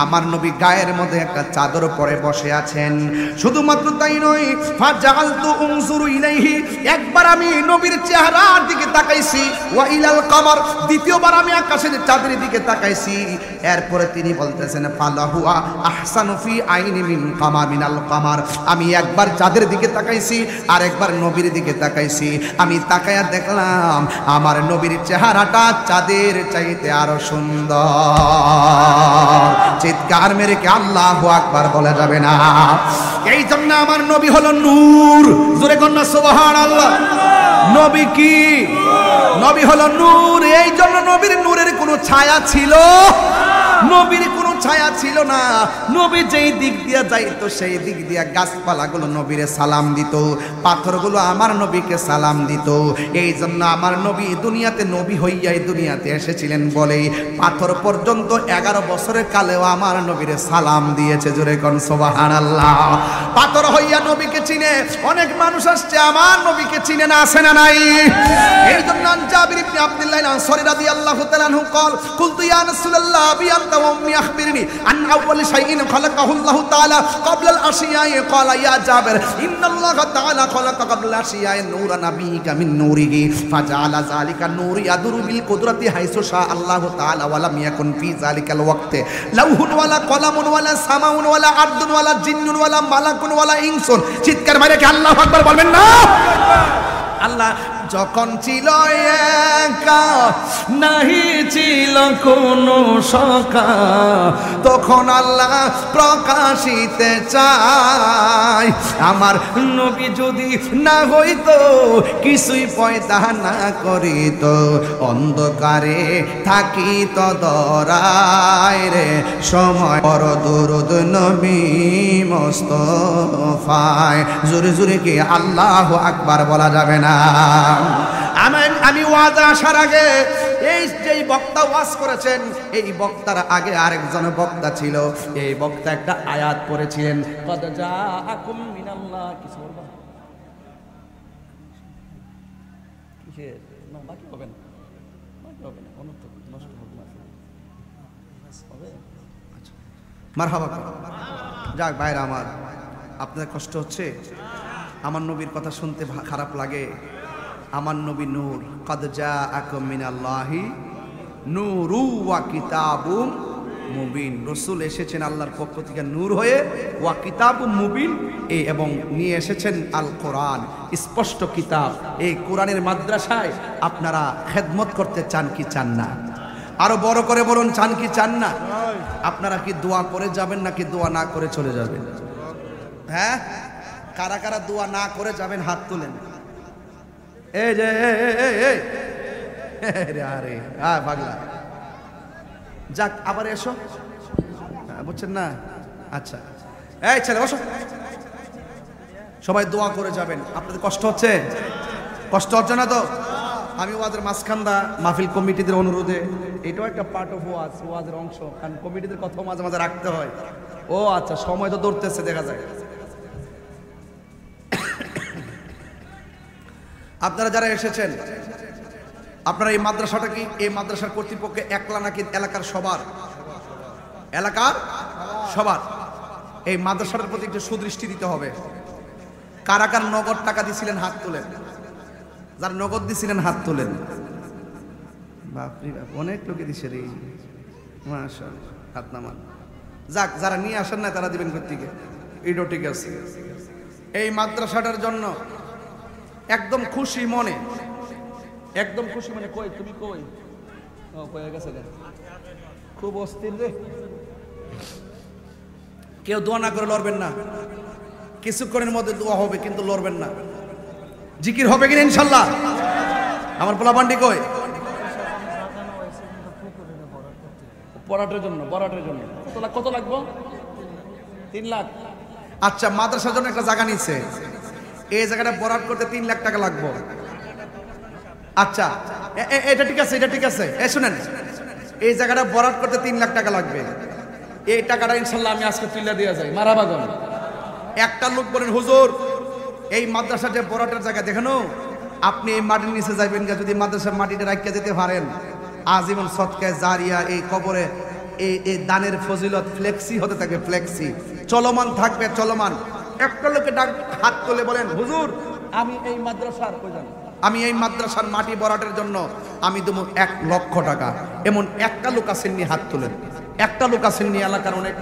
আমার নবী গায়ের মধ্যে একটা চাদর পরে বসে আছেন শুধুমাত্র তাই নয় ফাজালতু উনজুরু ইলাইহি একবার আমি নবীর চেহারার দিকে তাকাইছি ওয়া ইলাল কমর দ্বিতীয়বার আমি আকাশের চাঁদের দিকে তাকাইছি এরপর তিনি বলতেছেন ফালাহুয়া আহসানু ফি আইনি মিন কামার মিনাল কামার আমি একবার চাঁদের দিকে তাকাইছি আর একবার নবীর দিকে তাকাইছি আমি তাকায়া দেখলাম আমার নবীর চেহারাটা চাঁদের চাইতে আরো সুন্দর চিৎকার মেরে কি আল্লাহু আকবার বলা যাবে না এই জন্য আমার নবী হলো নূর জোরে কন্না সুবহানাল্লাহ নবী কি নবী হলো নূর এই জন্য নবীর নূরের কোনো ছায়া ছিল নবীর কোনো ছায়া ছিল না নবী যেই দিক দিয়া যাইতো সেই দিক দিয়া গাছপালাগুলো নবীরে সালাম দিত পাথরগুলো আমার নবীকে সালাম দিত এই জন্য আমার নবী দুনিয়াতে নবী হইয়াই দুনিয়াতে এসেছিলেন বলে পাথর পর্যন্ত 11 বছরের কালেও আমার নবীরে সালাম দিয়েছে জোরে কোন সুবহানাল্লাহ পাথর হইয়া নবীকে চিনে অনেক মানুষ আসছে আমার নবীকে চিনে না আসে না নাই এই জন্য জাবির ইবনে আব্দুল্লাহ আনসারী রাদিয়াল্লাহু তাআলা আনহু قال قلت يا رسول الله ابي انت وامي اخبرني عن اول شيء خلقه الله تعالى قبل الاشياء قال يا جابر ان الله تعالى خلق قبل الاشياء نور نبيك من نوره فجعل ذلك النور يدور بالقدره حيث شاء الله تعالى ولم يكن في ذلك الوقت لوح ولا قلم ولا سماء ولا ارض ولا جن ولا ملك ولا انس চিৎকার মারে কি আল্লাহু আকবার বলবেন না আল্লাহ যখন ছিল একা নাহি ছিল কোনো সখা তখন আল্লাহ প্রকাশিতে চায় আমার নবী যদি না হইতো কিছুই পয়দা না করিত অন্ধকারে থাকিত দরায় রে সময় বড় দরুদ নবী মুস্তাফায় জোরে জোরে কি আল্লাহু আকবার বলা যাবে না আমি ওয়াজ আসার আগে এই যে বক্তা ওয়াজ করেছেন এই বক্তার আগে আরেকজন বক্তা ছিল এই বক্তা একটা আয়াত পড়েছিলেন কদ জাআকুম মিনাল্লাহ কিছু বলবা কিসের না বাকি হবে না অনর্থ নষ্ট হবে না হবে আচ্ছা মারহাবা যাক ভাইরা আমার আপনার কষ্ট হচ্ছে আমার নবীর কথা শুনতে খারাপ লাগে আমার নবী নূর কদ জাআকুম মিনাল্লাহি নূরু ওয়া কিতাবুম মুবিন রাসূল এসেছেন আল্লাহর পক্ষ থেকে নূর হয়ে ওয়া কিতাবুম মুবিন এবং নিয়ে এসেছেন আল কোরআন স্পষ্ট কিতাব এই কোরআনের মাদ্রাসায় আপনারা খেদমত করতে চান কি চান না আরো বড় করে বলুন চান কি চান না আপনারা কি দোয়া করে যাবেন নাকি দোয়া না করে চলে যাবেন হ্যাঁ কারা কারা দোয়া না করে যাবেন হাত তুলেন এই যে আরে পাগলা যাক আবার এসো বুঝছেন না আচ্ছা এই ছেলে বসো সবাই দোয়া করে যাবেন আপনাদের কষ্ট হচ্ছে না তো আমি ওয়াজের মাঝখানদা মাহফিল কমিটিদের অনুরোধে এটাও একটা পার্ট অফ ওয়াজের অংশ কারণ কমিটিদের কথা মাঝে মাঝে রাখতে হয় ও আচ্ছা সময় তো দৌড়তেছে দেখা যায় আপনারা যারা এসেছেন আপনারা এই মাদ্রাসাটা কি এই মাদ্রাসার কর্তৃপক্ষে একলা নাকি এলাকার সবার এই মাদ্রাসাটার প্রতি একটু সুদৃষ্টি দিতে হবে কারা কারা নগদ টাকা দিয়েছিলেন হাত তুলেন যারা নগদ দিছিলেন হাত তোলেন। বাপরে বাপ, অনেক লোকে দিছে রে, মাশাআল্লাহ, হাত নামান। যাক, যারা নিয়ে আসেন না তারা দিবেন কোত্থেকে, এইটাও ঠিক আছে। এই মাদ্রাসাটার জন্য একদম খুশি মনে, একদম খুশি মনে। কই তুমি, কই কয়ে গেছে, খুব অস্থির রে। কেউ দোয়া না করে লড়বেন না, কিছুক্ষণের মধ্যে দোয়া হবে কিন্তু লড়বেন না। জিকির হবে কিনা ইনশাল্লাহ? আমার পোলা পান্ডি কই? বরাটের জন্য, বরাটের জন্য কত লাগবে? 3 লাখ। আচ্ছা, মাদ্রাসার জন্য একটা জায়গা নিচ্ছে, এই জায়গাটা বরাট করতে 3 লাখ টাকা লাগবে। আচ্ছা, এটা ঠিক আছে, এটা ঠিক আছে। শুনেন, এই জায়গাটা বরাট করতে 3 লাখ টাকা লাগবে। এই টাকাটা ইনশাল্লাহ আমি আজকে তুলে দিয়ে যাই। মারাবাগন একটা লোক বলেন, হুজুর এই মাদ্রাসা যে বরাটের জায়গা দেখানো, আপনি এই মাটির নিচে যাইবেন, যদি মাদ্রাসার মাটিটা রাখিয়া যেতে পারেন, আজীবন সদকায়ে জারিয়া এই কবরে এই দানের ফজিলত ফ্লেক্সি হতে থাকবে, ফ্লেক্সি চলমান থাকবে, চলমান। একটা লোকে ডাক হাত তুলে বলেন, হুজুর আমি এই মাদ্রাসার মাটি বরাটের জন্য আমি দেবো 1 লক্ষ টাকা। এমন একটা লোক আসেননি, হাত তুলেন। একটা লোক আসেননি, এলাকার অনেক